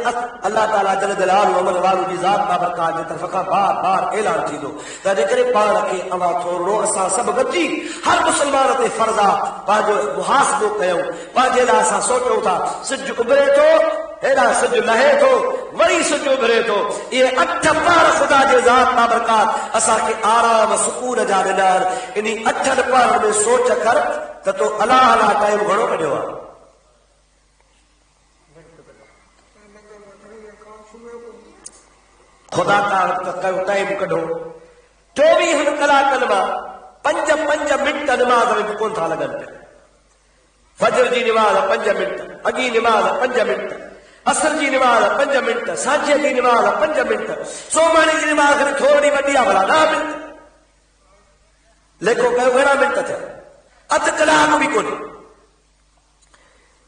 अल्लाह ताला जल जलालहु अमल वारो जी ज़ात बाबरकात जे तरफ़ खां बार बार ऐलान थींदो तंहिंजे करे पाण खे अवां थोरो असां सभु गॾिजी हर मुस्लमान ते फर्ज़ आहे पंहिंजो मुहासिबो कयूं पंहिंजे लाइ असां सोचूं था सिज उभरे थो हेॾा सिज लहे थो वरी सिज उभरे थो इहे 8 पहर ख़ुदा जे ज़ात बाबरकात असांखे आराम सुकून जा ॾिना आहिनि इन 8 पहर में सोच कर त तो अलाह अलाह टाइम घणो कढियो आहे खुदा का टाइम कढो 24 कलाकनि मां 5 मिंट निमाज़ में कोन था लॻनि पिया फजर जी निमाज़ 5 मिंट अॻी निमाज़ 5 मिंट असर जी निमाज़ 5 मिंट सांझे जी निमाज़ 5 मिंट सोमाणी जी निमाज़ थोरी वॾी आहे भला 10 मिंट लेखो कयो घणा मिंट थिया अधु कलाक बि कोन्हे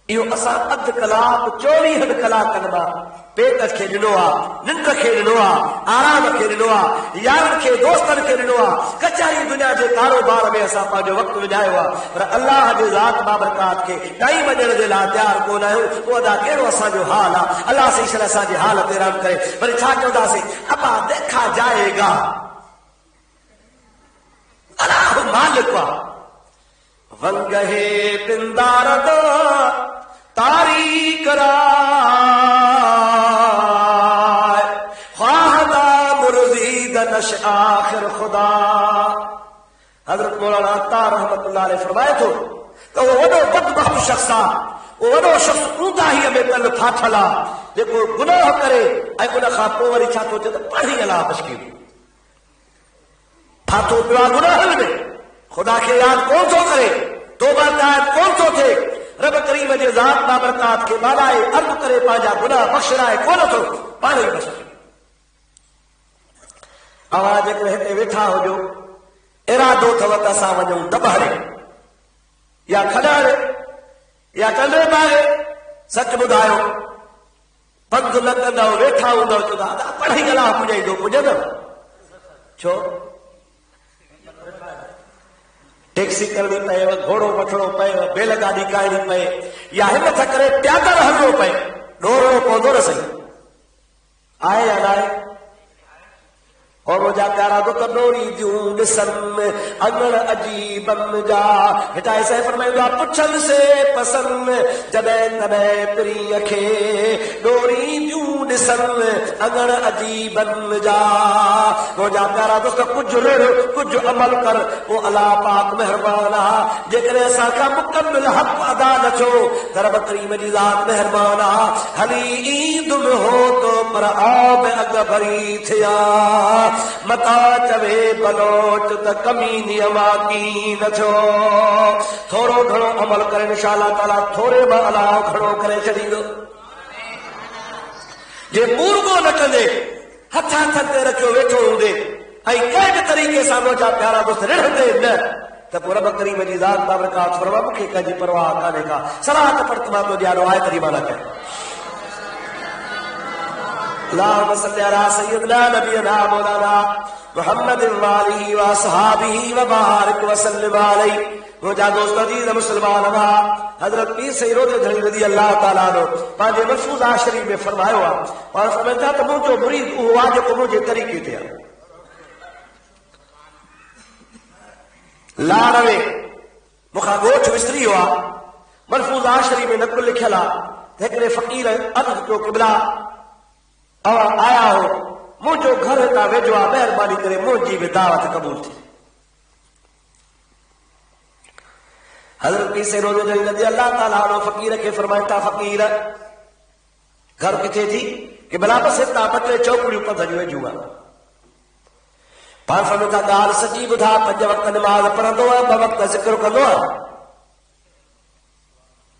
इहो असां अधु कलाक 24 कलाकनि मां पेट खे ॾिनो आहे निंड खे ॾिनो आहे आराम खे ॾिनो आहे यारनि खे दोस्तनि खे ॾिनो आहे कचाई दुनिया जे कारोबार में असां पंहिंजो वक़्तु विञायो आहे पर अल्लाह जे ज़ात बाबरकात खे टाइम ॾियण जे लाइ तयारु कोन आहियूं पोइ अदा कहिड़ो असांजो हाल आहे अल्लाह सही शइ असांजे हाल ते रहम करे वरी छा चवंदासीं अबा देखा जाएगा अल्लाह मालिक आहे वंगहे पिंदार दो तारीख राय ख्वाहदा मुर्जीद नश आखिर खुदा हजरत मौलाना अत्तार रहमतुल्लाह अलैह फरमाए थो तो वो वॾो बदबख्त शख्स आहे वो वॾो शख्स ऊंदाहीअ में कल फाथल आहे जेको गुनाह करे ऐं उन खां पोइ वरी छा थो चए त पढ़ी अलाह मुश्किल फाथो पियो आहे गुनाहनि में खुदा खे यादि कोन थो करे तौबा ताइब कोन थो थिए रब करीम जे ज़ात बाबरकात खे बालाए अर्ज़ करे पंहिंजा गुनाह बख़्शराए कोन थो पाण ई बख़्शे अवां जेको हिते वेठा हुजो इरादो अथव त असां वञूं दॿाड़े या खॾाड़े या चंडे ॿारे सच ॿुधायो पंधु न कंदव वेठा हूंदव चवंदा पढ़ी अलाह पुॼाईंदो पुॼंदव छो टैक्सी करणी पए घोड़ो वठणो पए बैलगाॾी काइणी पए या हिमत करे पैदल हलणो पए ॾोड़णो पवंदो न सही आहे या न आहे और मुंहिंजा प्यारा दुख डोरी जूं ॾिसनि अङण अजीबन जा हितां ऐसा फरमाईंदो आहे पुछनि से पसंद जॾहिं तॾहिं प्रिय खे डोरी जूं ॾिसनि अङण अजीबन जा मुंहिंजा प्यारा दोस्त कुझु रिढ़ कुझु अमल कर पोइ अलाह पाक महिरबान आहे जेकॾहिं असांखां मुकमिल हक़ अदा न थियो त रब करीम जी ज़ात महिरबान आहे हली ईद में हो तो पर आब अॻ भरी थिया मता चवे बलोच त कमी नियमा की न थियो थोरो घणो अमल करे इंशाअल्लाह ताला थोरे मां अलाह घणो करे छॾींदो जे पूरो न कंदे हथ ते रखियो वेठो हूंदे ऐं कंहिं बि तरीक़े सां मुंहिंजा प्यारा दोस्त रिढ़ंदे न त पोइ रब करीम जी ज़ात बाबरकात फरमा मूंखे कंहिंजी परवाह कान्हे का सलाह पढ़त मां तो ॾियारो आहे तॾहिं मां न कयां اللهم صل على سيدنا نبينا مولانا محمد वालिही व असहाबिही व बारिक वसल्लम अलैहि मुंहिंजा दोस्त अजीज मुस्लमान हुआ हजरत पीर सईद रोज़ी रज़ी अल्लाह ताला नो पंहिंजे महफूज़ शरीफ़ में फरमायो आहे और फरमाया त मुंहिंजो मुरीद उहो आहे जेको मुंहिंजे तरीक़े ते आहे लाड़ में मूंखां ॻोठ विसरी वियो आहे महफूज़ शरीफ़ में नकुल लिखियल आहे हिकिड़े फ़क़ीर अर्ज़ कयो क़िबला आया हो मुंहिंजो घर हितां वेझो आहे महिरबानी करे मुंहिंजी बि दावत क़बूल थी हज़रत पीर सईद रज़ी अल्लाह ताला अन्हु फ़क़ीर खे फरमाइनि था फ़क़ीर घर किथे थी कि भला बसि हितां 2-3 चौकड़ियूं पंध जूं वेझियूं आहे पाण फरमाइनि था ॻाल्हि सची ॿुधा 5 वक़्त निमाज़ पढ़ंदो आहे 2 वक़्त ज़िक्र कंदो आहे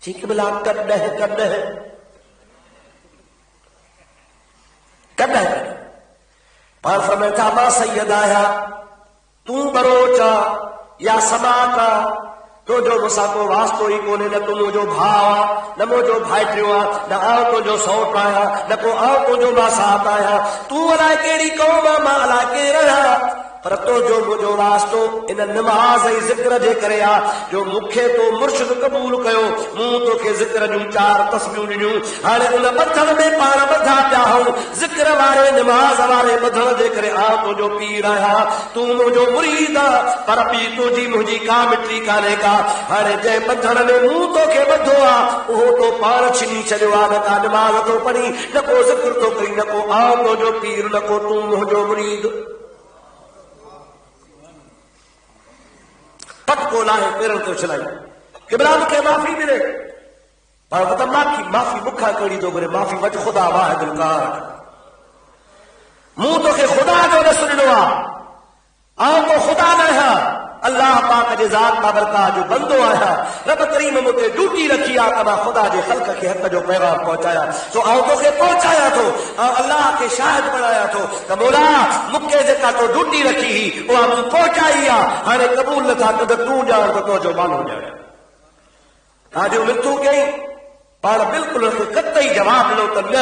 ठीक भला कॾहिं पाण फरमाइनि था मां सैयद आहियां तूं बरोच या समात तुंहिंजो मूंसां को वास्तो ई कोन्हे न तूं मुंहिंजो भाउ आहे न मुंहिंजो भाइटियो आहे न आउं तुंहिंजो सौट आहियां न को आउं तुंहिंजो मासात आहियां तूं अलाए कहिड़ी क़ौम मां अलाए केरु आहियां पर तो जो मुझो वास्तो इन नमाज ऐं ज़िक्र जे करे आ जो मूंखे तो मुर्शिद क़बूल कयो, मूं तोखे ज़िक्र जूं 4 तस्बीहूं ॾिनियूं। हाणे उन ॿधण में पाण ॿधा पिया आहियूं, ज़िक्र वारे नमाज वारे ॿधण जे करे आउं तुंहिंजो पीर आहियां, तूं मुंहिंजो मुरीद आ, पर पी तुंहिंजी मुंहिंजी का मिटी कान्हे का। हाणे जंहिं ॿधण में मूं तोखे ॿधो आ उहो तो पाण छिनी छॾियो आ, न का नमाज थो पढ़ी, न को ज़िक्र थो करी, न को आउं तुंहिंजो पीर, न को तूं मुंहिंजो मुरीद। पटको लाहे पेरनि ते उछलाई, किबला मूंखे माफ़ी मिले, पर त माफ़ी मूंखां कहिड़ी थो घुरे, माफ़ी वटि ख़ुदा वाहिदुल क़हार। मूं तोखे ख़ुदा जो ॾसु ॾिनो आहे, आउं तो ख़ुदा न आहियां, अल्लाह पाक जे ज़ात बाबरकात जो बंदो आहियां। रब करीम मूं ते ड्यूटी रखी आहे त मां ख़ुदा जे ख़ल्क़ खे हक़ जो पैगाम पहुचायां, सो आउं तोखे पहुचायां थो, ऐं अल्लाह खे शाहिद बणायां थो त मौला मूंखे जेका तो ड्यूटी रखी हुई उहा मूं पहुचाई आहे। हाणे क़बूल नथा कयो त तूं ॼाण त तुंहिंजो माण्हू ॼाणे। तव्हांजो मिथू कई, पाण बिल्कुलु कतई जवाब ॾिनो त न,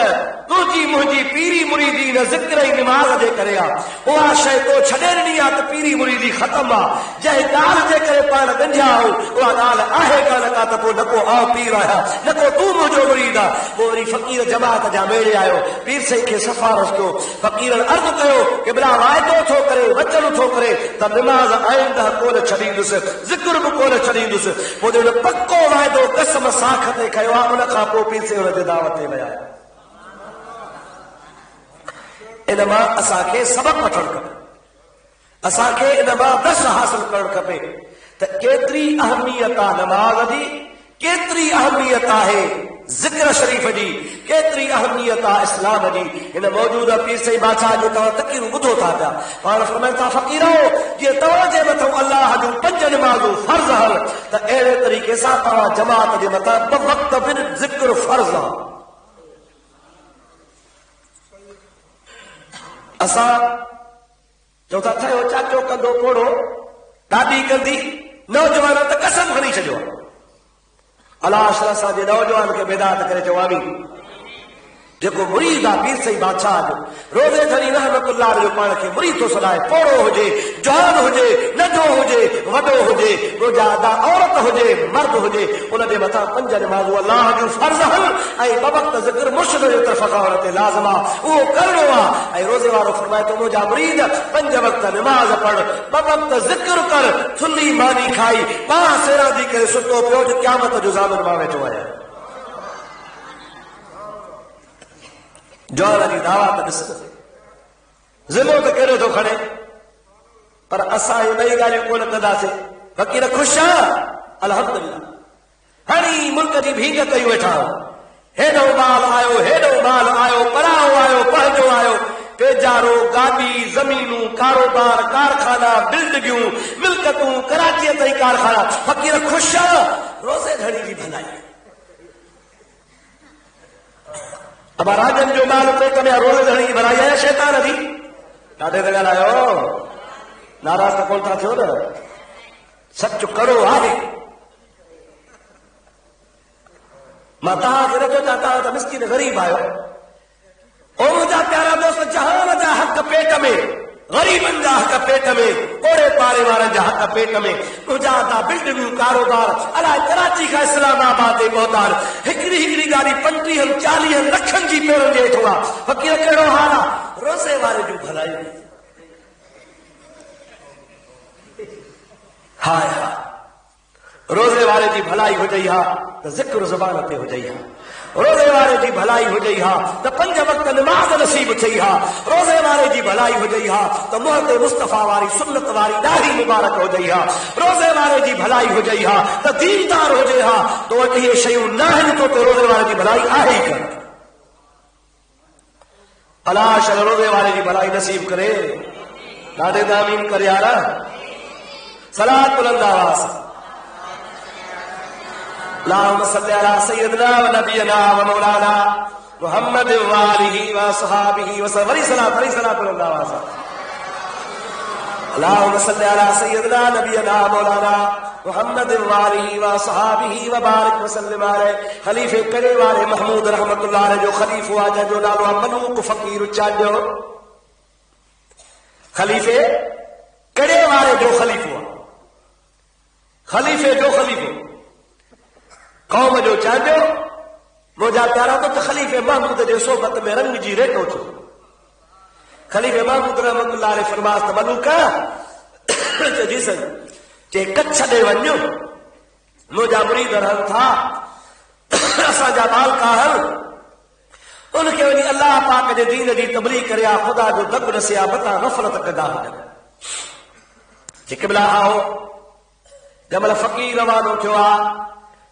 तुंहिंजी मुंहिंजी पीरी मुरीदी न ज़िक्र ऐं निमाज़ जे करे आहे, उहा शइ तो छॾे ॾिनी आहे त पीरी मुरीदी ख़तम आहे। जंहिं ॻाल्हि जे करे पाण ॻंढिया आहियूं उहा ॻाल्हि आहे कान का त पोइ न को आउं पीर आहियां, न को तूं मुंहिंजो मुरीद आहे। पोइ वरी फ़क़ीर जमात जा मेड़े आयो, पीर साईं खे सिफ़ारिश कयो, फ़क़ीरनि अर्ज़ु कयो कि बिला वाइदो थो करे, वचन थो करे त निमाज़ आईंदह कोन छॾींदुसि, ज़िक्र बि कोन छॾींदुसि। पोइ जो पको वाइदो कसम साख ते कयो आहे, उन खां पोइ पीर साईं हुन जे दावत ते विया। इन मां असांखे सबक़ वठणु खपे, असांखे इन मां दर्स हासिल करणु खपे त केतिरी अहमियत आहे नमाज़ जी, केतिरी अहमियत आहे ज़िक्र शरीफ़ जी, केतिरी अहमियत आहे इस्लाम जी। हिन मौजूदा पीर साईं बादशाह जो तव्हां तक़रीरूं ॿुधो था पिया, पाण फरमाइनि था फ़क़ीरो जीअं तव्हांजे मथां अल्लाह जूं 5 नमाज़ूं फ़र्ज़ आहिनि त अहिड़े तरीक़े सां तव्हां जमात जे मथां 2 वक़्त बि ज़िक्र फ़र्ज़ आहे। असां चओ था ठहियो चाचो कंदो पोड़ो, ॾाॾी कंदी, नौजवान त कसम खणी छॾियो आहे। अलाह असांजे नौजवान खे बेदात करे चओ आमीन। जेको मुरीद आहे पीर साईं बादशाह जो, रोज़े धणी रहमतुल्लाह जो पाण खे मुरीद थो सॾाए, पोड़ो हुजे, जवान हुजे, नंढो हुजे, वॾो हुजे, रोज़ादा औरत हुजे, मर्द हुजे, उनजे मथां 5 नमाज़ूं अल्लाह जूं फ़र्ज़ आहिनि ऐं 2 वक़्त ज़िक्र मुर्शिद जे तरफ़ खां उन ते लाज़िम आहे, उहो करिणो आहे। ऐं रोज़े वारो फरमाए थो मुंहिंजा मुरीद 5 वक़्त नमाज़ पढ़, 2 वक़्त ज़िक्र कर, थुल्ही मानी खाई, पाण सेरा थी करे सुतो पियो जो क़यामत जो ज़ामिन मां वेठो आहियां। जवान जी दावत ॾिस, ज़िमो त कहिड़ो थो खणे, पर असां इहे 2 ॻाल्हियूं कोन कंदासीं। फ़क़ीर ख़ुशि आहे, अल्हम्दुलिल्लाह, हणी मुल्क जी भींग कई वेठा, हेॾो माल आयो, हेॾो माल आयो, पराओ आयो, पंहिंजो आयो, पेजारो, गाॾी, ज़मीनूं, कारोबार, कारखाना, बिल्डिंगूं, मिल्कतूं, कराचीअ ताईं कारखाना। फ़क़ीर ख़ुशि आहे, रोज़े धड़ी जी भलाई। अब राजन जो माल पेट में रोज़े धड़ी जी भलाई आहे शैतान जी। ॾाढे त ॻाल्हायो, नाराज़ त कोन था थियो न, सच कड़ो आहे। मां तव्हांखे नथो चवां, तव्हां त मिस्किन ग़रीब आहियो। ओ मुंहिंजा प्यारा दोस्त, जहान जा हक़ पेट में, ग़रीबनि जा हक़ पेट में, ओड़े पारे वारनि जा हक़ पेट में, तुंहिंजा था बिल्डिंगूं, कारोबार, अलाए कराची खां इस्लामाबाद ते पहुता आहिनि। हिकिड़ी गाॾी 35-40 लखनि जी पेरनि जे हेठो आहे। फ़क़ीर कहिड़ो हाल आहे? रोज़े वारे जूं भलाई। हाय हाय, रोज़े वारे जी भलाई हुजई हा त ज़िक्र ज़बान ते हुजई हा, रोज़े वारे जी भलाई हुजई हा त 5 वक़्त नमाज़ नसीब थिई हा, रोज़े वारे जी भलाई हुजई हा त मुहत मुस्तफ़ा वारी सुन्नत वारी ॾाढी मुबारक हुजई हा, रोज़े वारे जी भलाई हुजई हा त दीनदार हुजे हा। तो वटि इहे शयूं न आहिनि, तो ते रोज़े वारे जी भलाई आहे ई कान। अलाह शल रोज़े वारे जी भलाई नसीब करे। ॾाढे आमीन कर यार। सलात बुलंद आवाज़। अल्लाहुम्मा सल्ली अला सय्यिदिना व नबियना व मौलाना मुहम्मद व आलिहि व असहाबिहि व सल्लम। वरी सलात बुलंद आवाज़। अल्लाहुम्मा सल्ली अला सय्यिदिना नबियना मौलाना मुहम्मद व आलिहि व असहाबिहि व बारिक व सल्लिम अलैहि। खलीफे करे वाले महमूद रहमतुल्लाह अलैहि जो खलीफो आहे, जंहिंजो नालो आहे मलूक फ़क़ीर चांडियो। खलीफे जो ख़लीफ़ो आहे, ख़लीफ़े जो ख़लीफ़ो क़ौम जो चांडियो। मुंहिंजा प्यारा तो ख़लीफ़े महमूद जे सोबत में रंग जी रेटो थियो। ख़लीफ़े महमूद रहमतुल्लाह अलैह फरमास त मलूक चइसि जे कच्छ ॾे वञो, मुंहिंजा मुरीद रहनि था, असांजा बालका आहिनि, उनखे वञी अलाह पाक जे दीन जी तबलीग करे आ, ख़ुदा जो दग ॾसे आ, मथां ग़फ़लत कंदा हुजनि। क़िबला आओ जंहिंमहिल फ़क़ीर रवानो थियो आहे,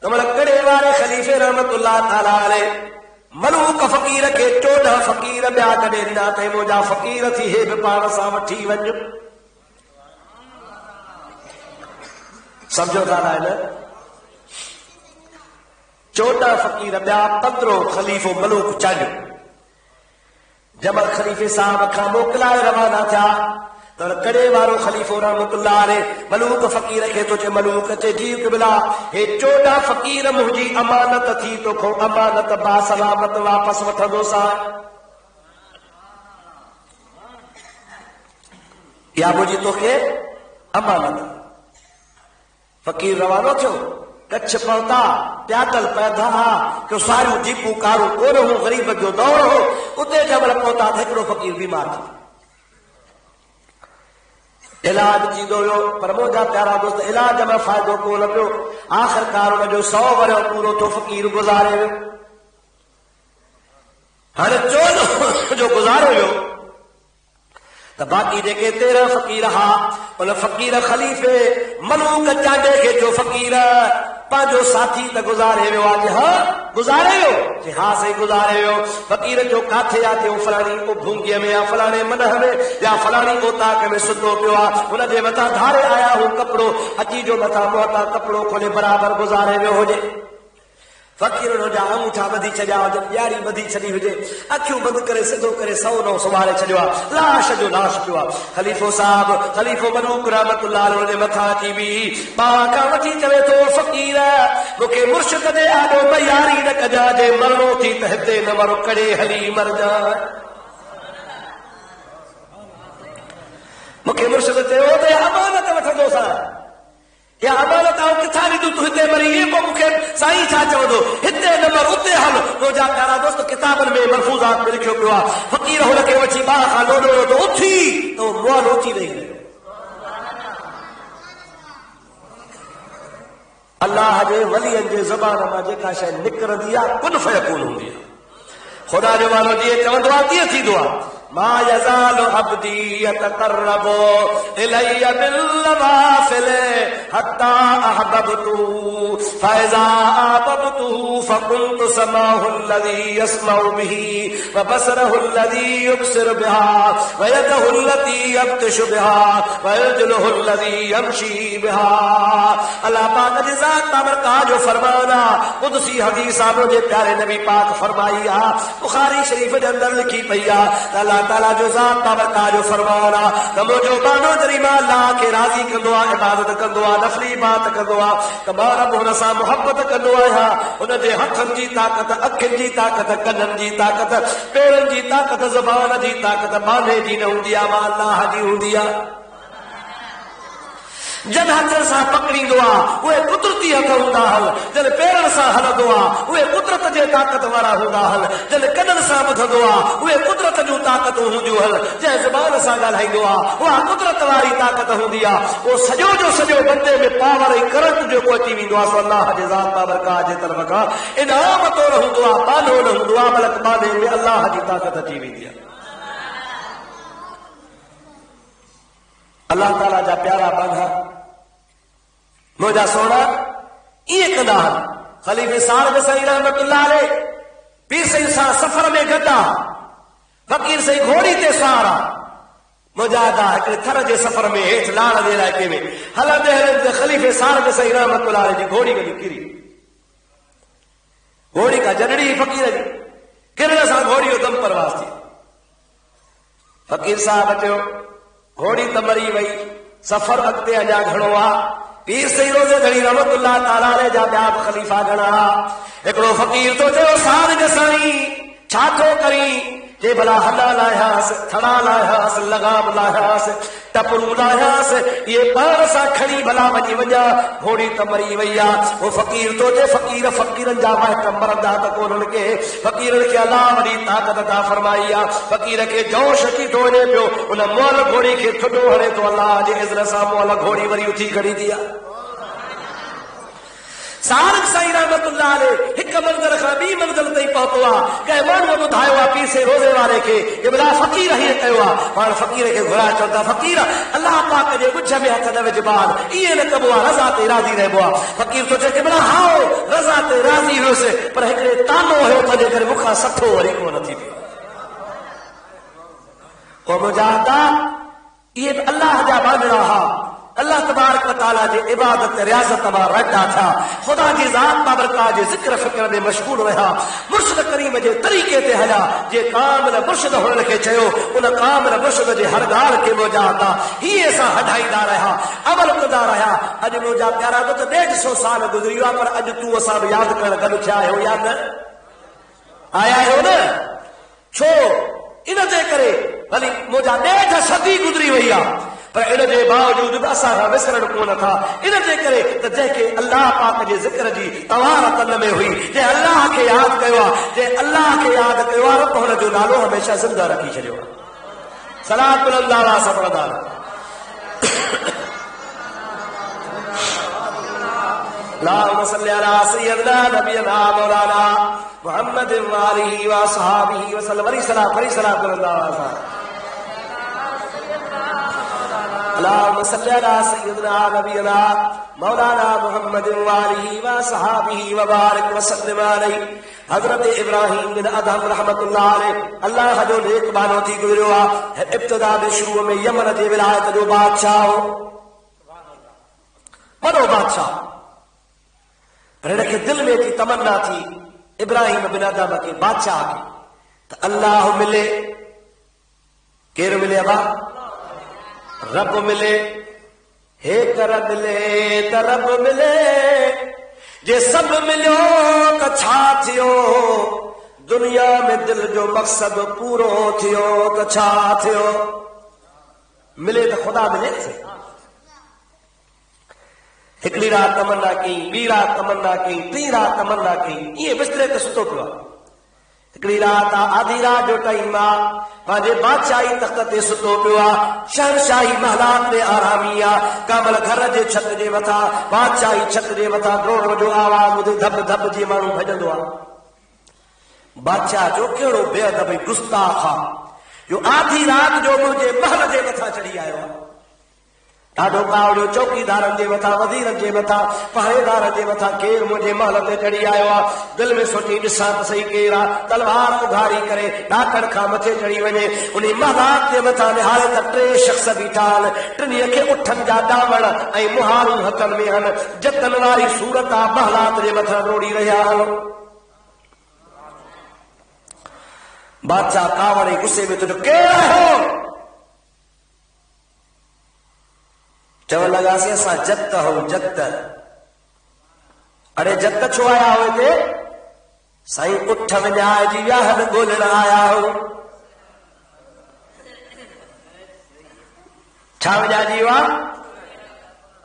तंहिंमहिल कड़े वारे ख़लीफ़े रहमतुल्लाह ताला अलैह मलूक फ़क़ीर खे 14 फ़क़ीर ॿिया कढे ॾिना अथई, मुंहिंजा फ़क़ीर थी हे बि पाण सां वठी वञ। सम्झो था न? 14 फ़क़ीर ॿिया 15 ख़लीफ़ो मलूक चाढ़ियो। जंहिंमहिल ख़लीफ़े साहब खां मोकिलाए रवाना थिया त कड़े वारो ख़लीफ़ो रहमतुल्लाह अलैह मलूक फ़क़ीर खे थो चए, मलूक चए जी क़िबला हे 14 फ़क़ीर मुंहिंजी अमानत थी, तोखो अमानत बासलामत वापसि वठंदोसां। या मुंहिंजी तोखे अमानत। फ़क़ीर रवानो थियो, कच्छ पहुता, प्यादल पैदा कि सारियूं जीपूं कारूं कोन हो, ग़रीब जो दौर हो। उते जंहिंमहिल पहुता त हिकिड़ो फ़क़ीर बीमार थी, इलाज थींदो हुयो, पर मुंहिंजा प्यारा दोस्त इलाज में फ़ाइदो कोन पियो। आख़िरकार हुनजो 100 वरियो पूरो थियो, फ़क़ीर गुज़ारे वियो। हाणे 14 जो गुज़ारे वियो त बाक़ी जेके 13 फ़क़ीर हा, उन फ़क़ीर ख़लीफ़े मलूक चांडे खे जो फ़क़ीर पंहिंजो साथी त गुज़ारे वियो आहे। हा गुज़ारे वियो, हा साईं गुज़ारे वियो। फ़क़ीर जो काथे आहे, थियो फलाणी भूंगीअ में या फलाणे मनह में या फलाणी ओताक में सुतो पियो आहे, हुनजे मथां धारे आया हो कपिड़ो, अची जो मथां मोटा कपिड़ो खोले बराबरि गुज़ारे वियो हुजे। फ़क़ीर जा अंगूठा ॿधी छॾिया हुजनि, ॾियारी ॿधी छॾी हुजे, अखियूं बंदि करे सिधो करे सौ नौ सुम्हारे छॾियो आहे, लाश जो लाश पियो आहे। ख़लीफ़ो साहब ख़लीफ़ो मलूक रहमतुल्लाह अलैह जे मथां अची बीही, पाण खां वठी चवे थो फ़क़ीर मूंखे मुर्शिद ॾे आॾो तयारी न कजां, जे मरणो थी त हिते न मरो, कड़े हली मरजां। मूंखे मुर्शिद चयो त अमानत वठंदोसां, या अमानत आऊं किथां ॾिठूं तूं हिते मरी, इहे पोइ मूंखे साईं छा चवंदो, हिते न मर उते हल। मुंहिंजा प्यारा दोस्त किताबनि में मलफूज़ात में लिखियो पियो आहे, फ़क़ीर हुनखे वठी ॿार खां लोॾो त उथी त मुआ लोची ॾेई रहियो। अलाह जे वलियनि जे ज़बान मां जेका शइ निकिरंदी आहे कुन फयकून हूंदी आहे। ख़ुदा जो वारो जीअं चवंदो आहे तीअं थींदो आहे। मा यज़ालु अब्दी यतक़र्रबु इलैया बिल्नवाफ़िल हत्ता अहबब्तु फ़इज़ा अहबब्तु फ़कुन्तु समाहु अल्लज़ी यस्मउ बिही व बसरहु अल्लज़ी युबसिरु बिहा व यदहु अल्लती यब्तिशु बिहा व रजुलुहु अल्लज़ी यमशी बिहा। अल्लाह पाक जी ज़ात बाबरकात जो फरमान आहे, क़ुदसी हदीस आहे, मुंहिंजे प्यारे नबी पाक फरमाई आहे, बुखारी शरीफ़ जे अंदरि लिखी पई आहे, अल्लाह ताला जो ज़ात बाबरकात जो फरमान आहे त मुंहिंजो बानो जरीमा अल्लाह खे राज़ी कंदो आहे, इबादत कंदो आहे, नफ़ली इबादत कंदो आहे, त मां रब हुन सां मुहबत कंदो आहियां। हुनजे हथनि जी ताक़त, अखियुनि जी ताक़त, कननि जी ताक़त, पेरनि जी ताक़त, ज़बान जी ताक़त बाने जी न हूंदी आहे, मां अल्लाह जी हूंदी आहे। जन हथनि सां पकड़ींदो आहे उहे कुदरती हथ हूंदा हल, जन पेरनि सां हलंदो आहे उहे कुदरत जे ताक़त वारा हूंदा हल, जन कननि सां ॿुधंदो आहे उहे कुदरत जूं ताक़तूं हूंदियूं हल, जंहिं ज़बान सां ॻाल्हाईंदो आहे उहा कुदरत वारी ताक़त हूंदी आहे। उहो सॼो जो सॼो बंदे में पावर ऐं करंट जेको अची वेंदो आहे, सो अल्लाह जे ज़ात बाबरकात जे तरफ़ खां इनाम तौरु हूंदो आहे, बानो न हूंदो आहे, बल्कि बाने में अल्लाह जी ताक़त अची वेंदी आहे। अल्लाह ताला जा प्यारा बांधा मुंहिंजा सोना ईअं कंदा हल। ख़लीफ़े साहिब साईं रहमतुल्लाह अलैह पीर साईं सां सफ़र में गॾु आहे, फ़क़ीर साईं घोड़ी ते सवार आहे। मुंहिंजा अदा हिकिड़े थर जे सफ़र में हेठि लाड़ जे इलाइक़े में हलंदे हलंदे ख़लीफ़े साहिब साईं रहमतुल्लाह अलैह जी घोड़ी वञी किरी, घोड़ी का जॾड़ी फ़क़ीर जी किरण सां घोड़ी जो दम परवास थी। फ़क़ीर साहिब चयो घोड़ी त मरी वई, सफ़र अॻिते अञा घणो आहे। पीर साईं रोज़ घड़ी रहमतुल्लाह ताला अलैह जा ॿिया बि ख़लीफ़ा घणा। हिकिड़ो फ़क़ीर तो चयो साहिब साईं छा थो करी, जे भला हला लायास, थड़ा लायास, लगाम लायास, टपरू लायास, ये पाण सां खणी भला वञी वञा, घोड़ी त मरी वई आहे। वो फ़क़ीर तो जे फ़क़ीरनि जा माइट मरंदा त कोन्हनि के, फ़क़ीरनि खे अलाह वॾी ताक़त अता फरमाई आहे। फ़क़ीर खे जोश अची थो वञे पियो, उन मुअल घोड़ी खे थुॾो हणे थो अलाह जे इज़्न सां, मुअल घोड़ी वरी उथी खड़ी थी आहे। सारक साईं रहमतुल्लाह अलैह हिक मंज़िल खां ॿी मंज़िल ताईं पहुतो आहे। कंहिं माण्हूअ ॿुधायो आहे पीसे रोज़े वारे खे कि भला फ़क़ीर हीअं कयो आहे। पाण फ़क़ीर खे घुराए चवनि था, फ़क़ीर अलाह पाक जे ॻुझ में हथ न विझ ॿार, ईअं न कबो आहे, रज़ा ते राज़ी रहिबो आहे। फ़क़ीर थो चए कि भला हाओ रज़ा ते राज़ी हुयुसि, पर हिकिड़े तानो हुयो तंहिंजे करे मूंखां सठो वरी कोन थी पियो। को मुजाहिदा इहे बि अलाह जा बांदड़ा हुआ। अल्लाह तबारक व तआला जे इबादत रियाज़त मां रटा थिया, ख़ुदा जी ज़ात बाबरकात जे ज़िक्र फ़िक्र में मशगूल रहिया, मुर्शिद करीम जे तरीक़े ते हलिया। जे कामिल मुर्शिद हुननि खे चयो, उन कामिल मुर्शिद जे हर ॻाल्हि खे मुजाहिदा हीअ सां हटाईंदा रहिया, अमल कंदा रहिया। अॼु मुंहिंजा प्यारा त 150 साल गुज़री विया, पर अॼु तूं असां बि यादि करणु गॾु थिया आहियो या न? आया आहियो न? छो इन जे करे भली मुंहिंजा 1.5 सदी गुज़री वई आहे, पर इन जे बावजूद बि असां खां विसरण कोन था। इन जे करे त जंहिंखे अल्लाह पाक जे ज़िक्र जी तवार तन में हुई, जंहिं अल्लाह खे यादि कयो आहे, जंहिं अल्लाह खे यादि कयो आहे, रब हुन जो नालो हमेशह ज़िंदा रखी छॾियो आहे। सलात अल्लाह सां पढ़ंदा अल्लाहुम्मा सल्ली अला सय्यिदना नबियना मौलाना मुहम्मद व आलिहि व असहाबिहि व सल्लम। वरी सलाम पढ़ंदा अल्लाहुम्मा सल्ली अला सय्यिदना नबियना मौलाना मुहम्मद व आलिहि व असहाबिहि व बारिक व सल्लिम अलैहि। हज़रत इब्राहिम बिन अदहम रहमतुल्लाह अलैह अल्लाह जो नेक बानो थी गुज़रियो आहे। इब्तिदा में शुरू में यमन जे विलायत जो बादशाह हो, वॾो बादशाह, पर हिनखे दिलि में थी तमन्ना थी इब्राहिम बिन अदहम खे बादशाह खे त अल्लाह मिले। केरु मिले अबा? रब मिले। हे कर मिले त रब मिले, जे सभु मिलियो त छा थियो? दुनिया में दिल जो मक़सद पूरो थियो त छा थियो? मिले त ख़ुदा मिले। हिकिड़ी रात तमन्ना कई, ॿी रात तमन्ना कई, टी रात तमन्ना कई, ईअं बिस्तरे ते सुतो पियो आहे। हिकिड़ी रात आधी रात जो टाइम आहे, पंहिंजे बादशाही तख़्त ते सुतो पियो आहे। शहनशाही महलात में आरामी आहे। कामल घर जे छत जे मथां, बादशाही छत जे मथां ड्रोण जो आवाज़ ॿुधी धब धब जी माण्हू भॼंदो आहे। बादशाह जो कहिड़ो बेअदबी गुस्ताख आहे, जो आधी रात जो मुंहिंजे महल जे मथां चढ़ी आयो आहे। ॾाढो कावड़ियो चौकीदारनि जे मथां, वज़ीरनि जे मथां, पहरेदारनि जे मथां, केरु मुंहिंजे महल ते चढ़ी आयो आहे। दिलि में सोची ॾिसां त सही केरु आहे। तलवार उघाड़ी करे ॾाकण खां मथे चढ़ी वञे। उन महलात जे मथां निहारे त 3 शख़्स बीठा आहिनि। टिनीअ खे उठनि जा ॾामण ऐं मुहारूं हथनि में आहिनि। जतन वारी सूरत आहे, महलात जे मथां रोड़ी रहिया आहिनि। बादशाह कावड़े गुस्से में तुंहिंजो केरु आहियो? चवण लॻासीं असां जत हो जत। अरे जत छो आया हो हिते? साईं उठ विञाए जी वियाहन ॻोल्हण आया हो। छा विञाइजी वियो आहे?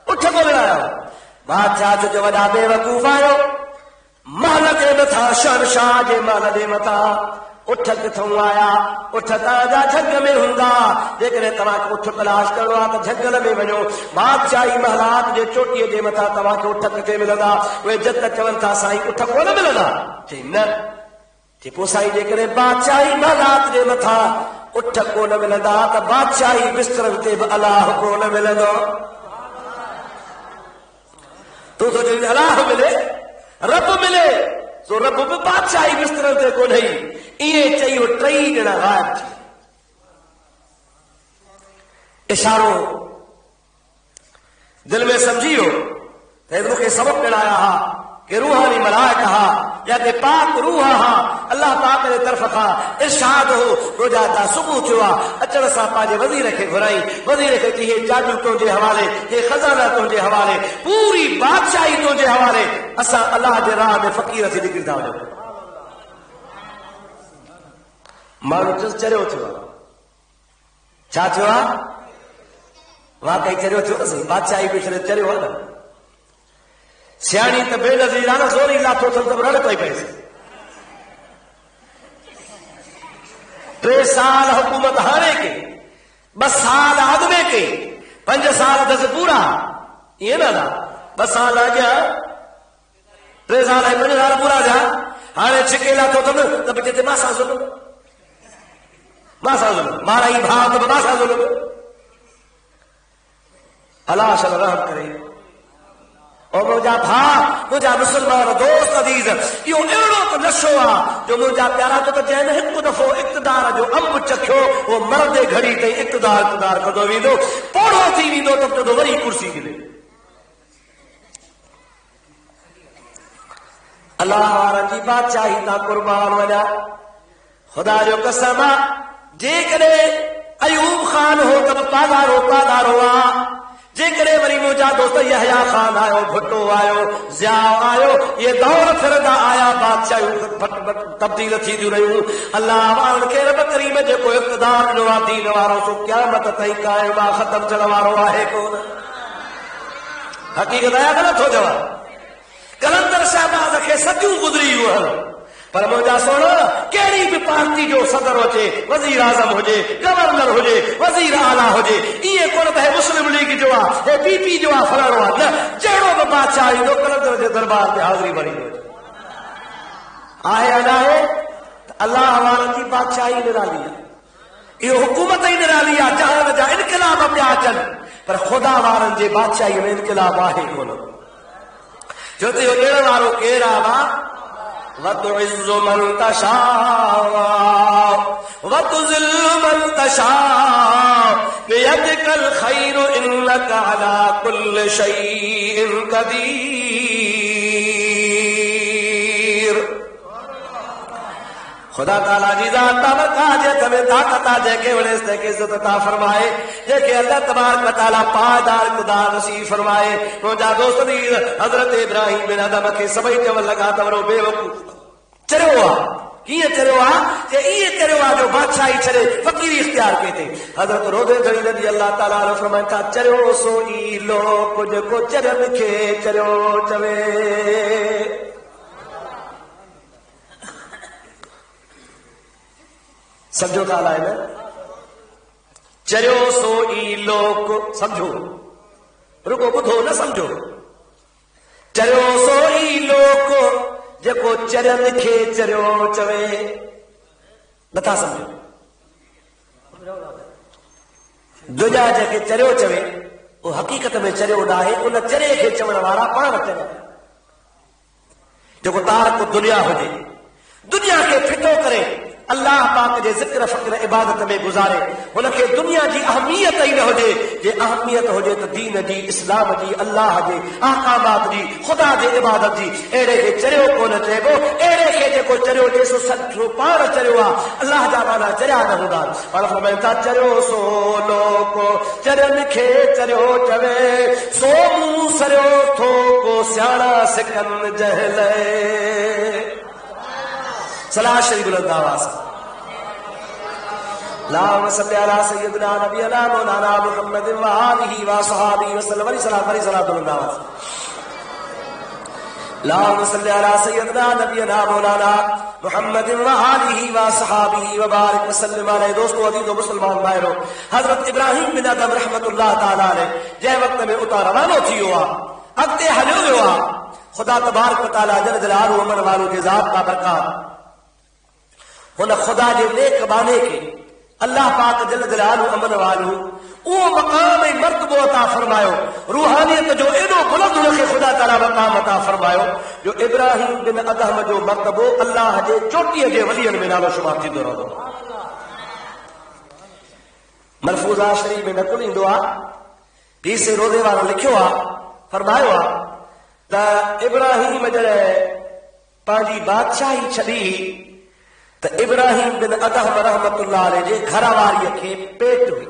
उठ ॻोल्हण आया हो। बादशाह जो वॾा बेवकूफ़ आयो। महल जे मथां, शहनशाह जे महल जे मथां उठ किथां आया? उठ तव्हांजा झग में हूंदा। जेकॾहिं तव्हांखे उठ तलाश करणो आहे त झगल में वञो। बादशाही महलात जे चोटीअ जे मथां तव्हांखे उठ किथे मिलंदा? उहे जत चवनि था साईं उठ कोन मिलंदा। चई न। चई पोइ साईं जेकॾहिं बादशाही महलात जे मथां उठ कोन मिलंदा त बादशाही बिस्तरनि ते बि अलाह कोन मिलंदो। तूं सोचे अलाह मिले, रब मिले, तो रब बि बादशाही बिस्तरनि ते कोन्हे। ईअं चई उहे 3 ॼणा गायब थी। इशारो दिल में सम्झी वियो त मूंखे सबक़ ॾिनाया हा कि रूहानी मलाइक हा या कि पाक रूह हा। अल्लाह पाक जे तरफ़ खां इरशाद हो। रोज़ादा सुबुह थियो आहे। अचण सां पंहिंजे वज़ीर खे घुराई। वज़ीर खे चई हे जादू तुंहिंजे हवाले, हे खज़ाना तुंहिंजे हवाले, पूरी बादशाही तुंहिंजे हवाले। असां अलाह जे राह में फ़क़ीर थी निकिरी था वञूं। माण्हू चुस चरियो थियो आहे छा थियो आहे वाकई चरियो थियो न सही बादशाही बि छॾे चरियो आहे न सियाणी त बेनज़ीर आहे न ज़ोरी लाथो थियनि त रड़ पई पएसि 3 साल हुकूमत हाणे के 2 साल अॻु में के 5 साल दस पूरा ईअं न 2 साल अॻियां 3 साल ऐं 5 साल पूरा थिया हाणे छिके लाथो अथनि त बि चए मां सां ज़ुल्म मारा ई भाउ त मां सां ज़ुल्म अलाह शल रहम करे और मुंहिंजा भाउ मुंहिंजा मुस्लमान दोस्त अज़ीज़ इहो अहिड़ो त नशो आहे जो मुंहिंजा प्यारा तो त जंहिं हिकु दफ़ो इक़्तिदार जो अंब चखियो उहो मरदे घड़ी ताईं इक़्तिदार कंदो वेंदो पोड़ो थी वेंदो त चवंदो वरी कुर्सी मिले अलाह वारनि जी बादशाही तां कुर्बान वञा ख़ुदा जो कसम आहे जेकॾहिं अयूब ख़ान हो त पादारो आहे जेकॾहिं वरी मुंहिंजा दोस्त यहया ख़ान आयो भुट्टो आयो ज़िया आयो ये दौर फिरंदा आया बादशाहियूं तब्दील थींदियूं रहियूं अलाह वारनि खे रब करीम जेको इक़्तिदार ॾिनो आहे दीन वारो सो क़यामत ताईं क़ाइम आहे ख़तम थियण वारो आहे कोन हक़ीक़त आहे न नथो चवां कलंदर शहबाज़ खे सदियूं गुज़री वियूं पर मुंहिंजा सोना कहिड़ी बि पार्टी जो सदर हुजे वज़ीर आज़म हुजे गवर्नर हुजे वज़ीर आला हुजे ईअं कोन त मुस्लिम लीग जो आहे हे पीपी जो आहे फलाणो आहे न जहिड़ो बि बादशाह ईंदो कलंदर जे दरबार ते हाज़िरी भरींदो आहे न आहे अलाह वारनि जी बादशाही निराली आहे इहो हुकूमत ई निराली आहे जहान जा इनकलाब पिया अचनि पर ख़ुदा वारनि जे बादशाही में इनकलाब आहे कोन जो त इहो ॾियण वारो केरु आहे وَتُعِزُّ مَن تَشَاءُ وَتُذِلُّ مَن تَشَاءُ بِيَدِكَ الْخَيْرُ إِنَّكَ عَلَى كُلِّ شَيْءٍ قَدِيرٌ खुदा ताला जी ज़ात ताबरकात में ताकत आहे जंहिंखे वणे तंहिंखे इज़त अता फरमाए जंहिंखे अल्लाह तबारक व तआला पायदार इक़्तिदार नसीब फरमाए मुंहिंजा दोस्त दीर हज़रत इब्राहिम बिन अदम खे सभई चवण लॻा त वरो बेवकूफ़ चरियो आहे कीअं चरियो आहे जे ईअं चरियो आहे जो बादशाही छॾे फ़क़ीरी इख़्तियार कई अथई हज़रत रोज़े घड़ी रज़ी अल्लाह ताला अन्हु फरमाइनि था चरियो सो ई लोक जेको चरियनि खे चरियो चवे समझो ॻाल्हि आहे न चरियो सो ई लोक समझो रुगो ॿुधो न समझो चरियो सो ई लोक जेको चरियनि खे चरियो चवे नथा समझो दुनिया जंहिंखे चरियो चवे उहो हक़ीक़त में चरियो न आहे उन चरे खे चवण वारा पाण चवनि जेको तारक दुनिया हुजे दुनिया खे फिटो करे अल्लाह पाक जे ज़िक्र फ़िक्र इबादत में गुज़ारे हुनखे दुनिया जी अहमियत ई न हुजे जे अहमियत हुजे त दीन जी इस्लाम जी अल्लाह जे अहकामात जी ख़ुदा जे इबादत जी अहिड़े खे चरियो कोन चइबो अहिड़े खे जेको चरियो ॾे सो सचो पाण चरियो आहे अल्लाह जा माना चरिया न हूंदा पर फरमाइनि था चरियो सो लोको चरियनि खे चरियो चवे सो मूं सरियो थो को सियाणा सिकनि जहल सलाह शरीफ बुलंद आवाज़ अल्लाहुम्मा सल्ली अला सय्यिदिना नबीना मौलाना मुहम्मद व आलिहि व सहाबिहि वसल्लम वरी सलाह बुलंद आवाज़ अल्लाहुम्मा सल्ली अला सय्यिदिना नबीना मौलाना मुहम्मद व आलिहि व सहाबिहि व बारिक वसल्लम अलैहि दोस्तों अज़ीज़ो मुस्लमान भाइरो हज़रत इब्राहिम बिन अदम रहमतुल्लाह ताला अलैहि जंहिं वक़्त में उतां रवानो थी वियो आहे अॻिते हलियो वियो आहे ख़ुदा तबारक व तआला जल जलालुहु अमन वारो जे ज़ात का बरकात हुन ख़ुदा जे नेक बाने खे अल्लाह पाक जल जलालुहु अमन वालो उहो मक़ाम ऐं मर्तबो अता फरमायो रूहानियत जो एॾो बुलंद हुनखे ख़ुदा ताला मक़ाम अता फरमायो जो इब्राहिम बिन अदम जो मर्तबो अल्लाह जे चोटीअ जे वलियनि में नालो शुमार थींदो रहंदो मलफूज़ा शरीफ़ में नकुल ईंदो आहे पीसे रोज़े वारो लिखियो आहे फरमायो आहे त इब्राहिम जॾहिं पंहिंजी बादशाही छॾी त इब्राहिम बिन अदम रहमतुल्लाह अलैहि जे घर वारीअ खे पेट हुई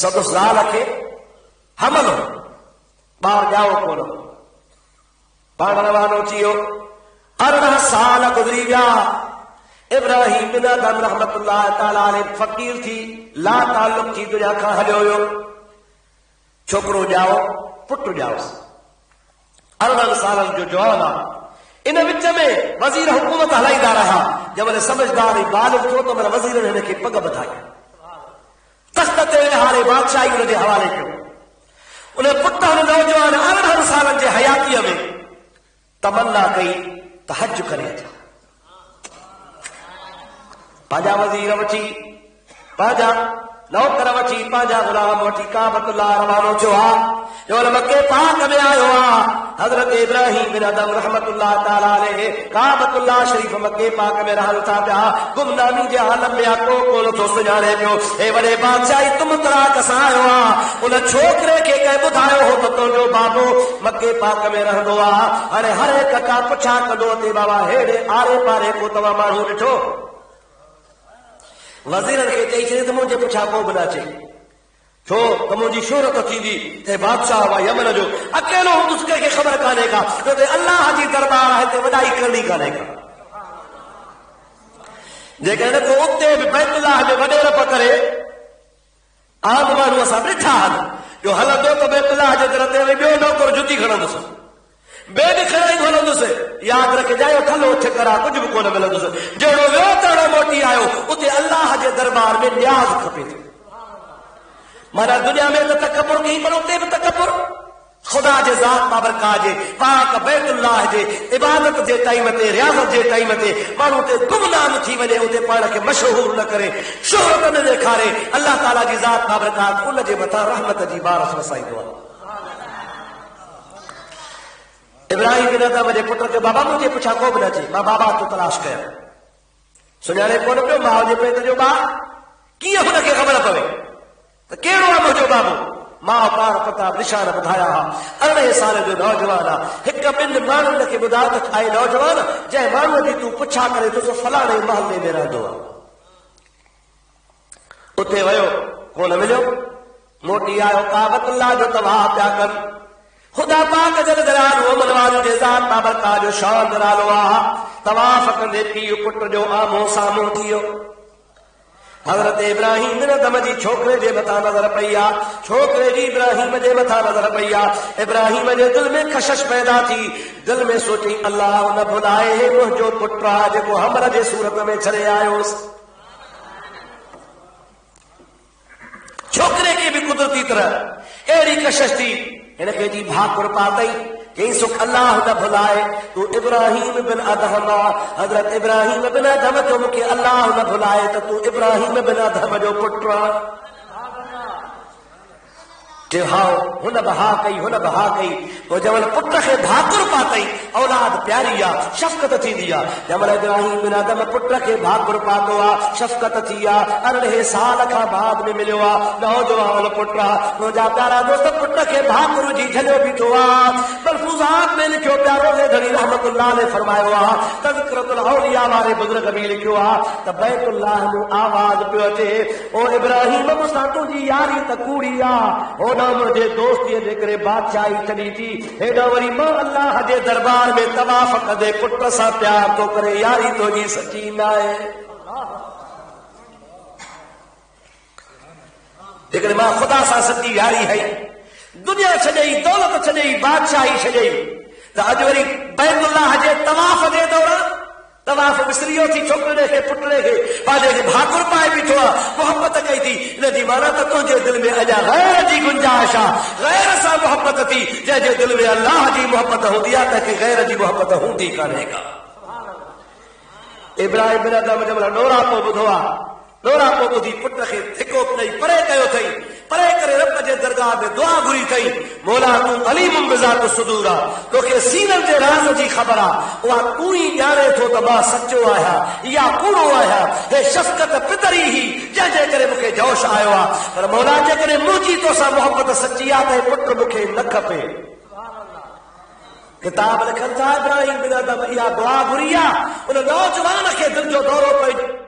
सदुस ज़ाल खे हमल हो ॿार ॼाओ कोन पाण रवानो थी वियो 18 साल गुज़री विया इब्राहिम बिन अदहम रहमतुल्लाह ताला अलैह फकीर थी, ला ताल्लुक थी दुनिया खां हलियो हुयो। छोकिरो ॼाओ, पुटु ॼाओसि, 18 सालनि जो जवान आहे। इन विच में वज़ीर हुकूमत हलाईंदा रहा। जंहिंमहिल समझदार ऐं बालिग़ थियो त मन वज़ीरनि हिनखे पग ॿधाई, तख़्त ते वेहारे बादशाही हुनजे हवाले कयो। उन पुट हुन नौजवान 18 सालनि जे हयातीअ में तमन्ना कई त हज करे अचां। पंहिंजा वज़ीर वठी, पंहिंजा नौकर वठी, पंहिंजा गुलाम वठी काबतुल्लाह रवानो थियो आहे। जो मके पाक में आयो आहे। हज़रत इब्राहिम बिन अदहम रहमतुल्लाह ताला अलैह काबतुल्लाह शरीफ मके पाक में रहनि था पिया। गुमनामी जे आलम में को नथो सुञाणे पियो। हे वॾे बादशाही तुम तराक सां आयो आहे। उन छोकिरे खे कंहिं ॿुधायो हो त तुंहिंजो बाबो मके पाक में रहंदो आहे। हाणे हर हिक का पुछा कंदो ते बाबा हेॾे आरे पारे को तव्हां माण्हू ॾिठो? वज़ीरनि खे चई छॾे त मुंहिंजे पुछा को बि न अचे, छो त मुंहिंजी शोहरत थींदी त बादशाह हुआ यमन जो, अकेलो हूंदुसि, कंहिंखे ख़बर कान्हे का छो त अल्लाह जी दरबार आहे, हिते वॾाई करणी कान्हे का। जेकॾहिं को उते बि बैतुल्लाह जे वॾेरप करे आम माण्हू असां ॾिठा आहिनि, जो हलंदो त बैतुल्लाह जे दर ते ॿियो नौकर जुती खणंदुसि, ॿिए ॾींहुं खणी हलंदुसि, यादि रखे जायो थलो ठिकरा कुझु बि कोन मिलंदुसि। जहिड़ो वियो तहिड़ो मोटी आयो। उते अल्लाह जे दरबार में न्याज़ खपे थो। माना दुनिया में त तकबुर कई, पर उते बि तकबुर ख़ुदा जे ज़ात बाबरकात जे पाक बैतुल्लाह जे इबादत जे टाइम ते, रियाज़त जे टाइम ते माण्हू ते गुमनाम थी वञे, उते पाण खे मशहूर न करे, शोहरत न ॾेखारे, अल्लाह ताला जी ज़ात बाबरकात उन जे मथां रहमत जी बारिश वसाईंदो आहे। इब्राहिम बिन अदहम जे पुट खे बाबा मुंहिंजे पुछा को बि न अचे। मां बाबा तो तलाश कयां, सुञाणे कोन पियो माउ जे पेट जो ॿारु। कीअं हुनखे ख़बर पवे त कहिड़ो आहे मुंहिंजो बाबू? माउ पाण प्रताप निशान ॿुधाया हा। 18 साल जो नौजवान आहे। हिकु ॿिनि माण्हुनि खे ॿुधायो त आहे नौजवान जंहिं माण्हूअ जी तूं पुछा करे तो फलाणे महले में रहंदो आहे। उते वियो, कोन मिलियो, मोटी आयो। काबतुल्लाह जो तवाफ़ पिया कनि। ख़ुदा पाक जल जलालहू मनवाज जे ज़ात बाबरकात जो शान नालो आहे। तवाफ़ कंदे पीउ पुट जो आमो साम्हूं थी वियो। हज़रत इब्राहिम बिन अदहम जी छोकिरे जे मथां नज़र पई आहे, छोकिरे जी इब्राहिम जे मथां नज़र पई आहे। इब्राहिम जे दिलि में कशिश पैदा थी, दिलि में सोची अल्लाह न भुलाए मुंहिंजो पुटु आहे जेको हमर जे सूरत में छॾे आयोसि। छोकिरे खे बि कुदरती तरह अहिड़ी कशिश थी, हिनखे जी भाकुर पातई, चई सुख अल्लाह न भुलाए तू इब्राहिम बिन अदहम। हज़रत इब्राहिम बिन अदहम जो मूंखे अल्लाह न भुलाए त तू इब्राहिम बिन अदहम जो पुटु आहे। हाओ हुन बहा कई, हुन बहा कई। पोइ जंहिंमहिल पुट खे भाकुर पातई, औलाद प्यारी आहे, शफ़क़त थींदी आहे। जंहिंमहिल इब्राहिम बिन अदहम पुट खे भाकुर पातो आहे, शफ़क़त थी आहे। 18 साल खां बाद में मिलियो आहे, नौजवान पुटु आहे। मुंहिंजा प्यारा दोस्त, पुट खे भाकुर जी झलियो बीठो आहे। मलफूज़ात में लिखियो, प्यारो घड़ी रहमतुल्लाह ने फरमायो आहे, तज़किरतुल औलिया वारे बुज़ुर्ग बि लिखियो आहे त बैतुल्लाह में आवाज़ पियो अचे, ओ इब्राहिम मूंसां तुंहिंजी यारी त कूड़ी आहे। मुंहिंजे दोस्तीअ जे करे बादशाही छॾी थी, हेॾो वरी मां अल्लाह जे दरबार में तवाफ़ कंदे पुट सां प्यार थो करे, यारी तुंहिंजी सची न आहे। जेकॾहिं मां ख़ुदा सां सची यारी हई, दुनिया छॾई, दौलत छॾई, बादशाही छॾई, त अॼु वरी बैतुल्लाह जे तवाफ़ जे दौरान तवाफ़ विसरियो थी, छोकिरे खे पुटरे खे पंहिंजे खे भाकुर पाए बीठो आहे, मोहबत कई थी। इन जी माना त तुंहिंजे दिलि में अञा गैर जी गुंजाइश आहे, गैर सां मोहबत थी। जंहिंजे दिलि में अल्लाह जी मोहबत हूंदी आहे, तंहिंखे गैर जी मोहबत हूंदी कान्हे का। इब्राहिम बिन अदहम जंहिं महिल नोरापो ॿुधो आहे, नोरापो ॿुधी पुट खे धिको कई, परे कयो अथई, परे करे रब जे दरगाह में दुआ घुरी अथई, मौला तूं अलीमुम बिज़ाति सुदूर आहे, तोखे सीननि जे राज़ जी ख़बर आहे, उहा तूं ई ॼाणे थो त मां सचो आहियां या कूड़ो आहियां। हे शफ़क़त पितरी ही जंहिंजे करे मूंखे जोश आयो आहे। पर मौला जेकॾहिं मुंहिंजी तोसां मोहबत सची आहे त पुट मूंखे न खपे। किताब लिखनि था, इब्राहिम बिन अदहम इहा दुआ घुरी आहे। उन नौजवान खे दिलि जो दौरो पियो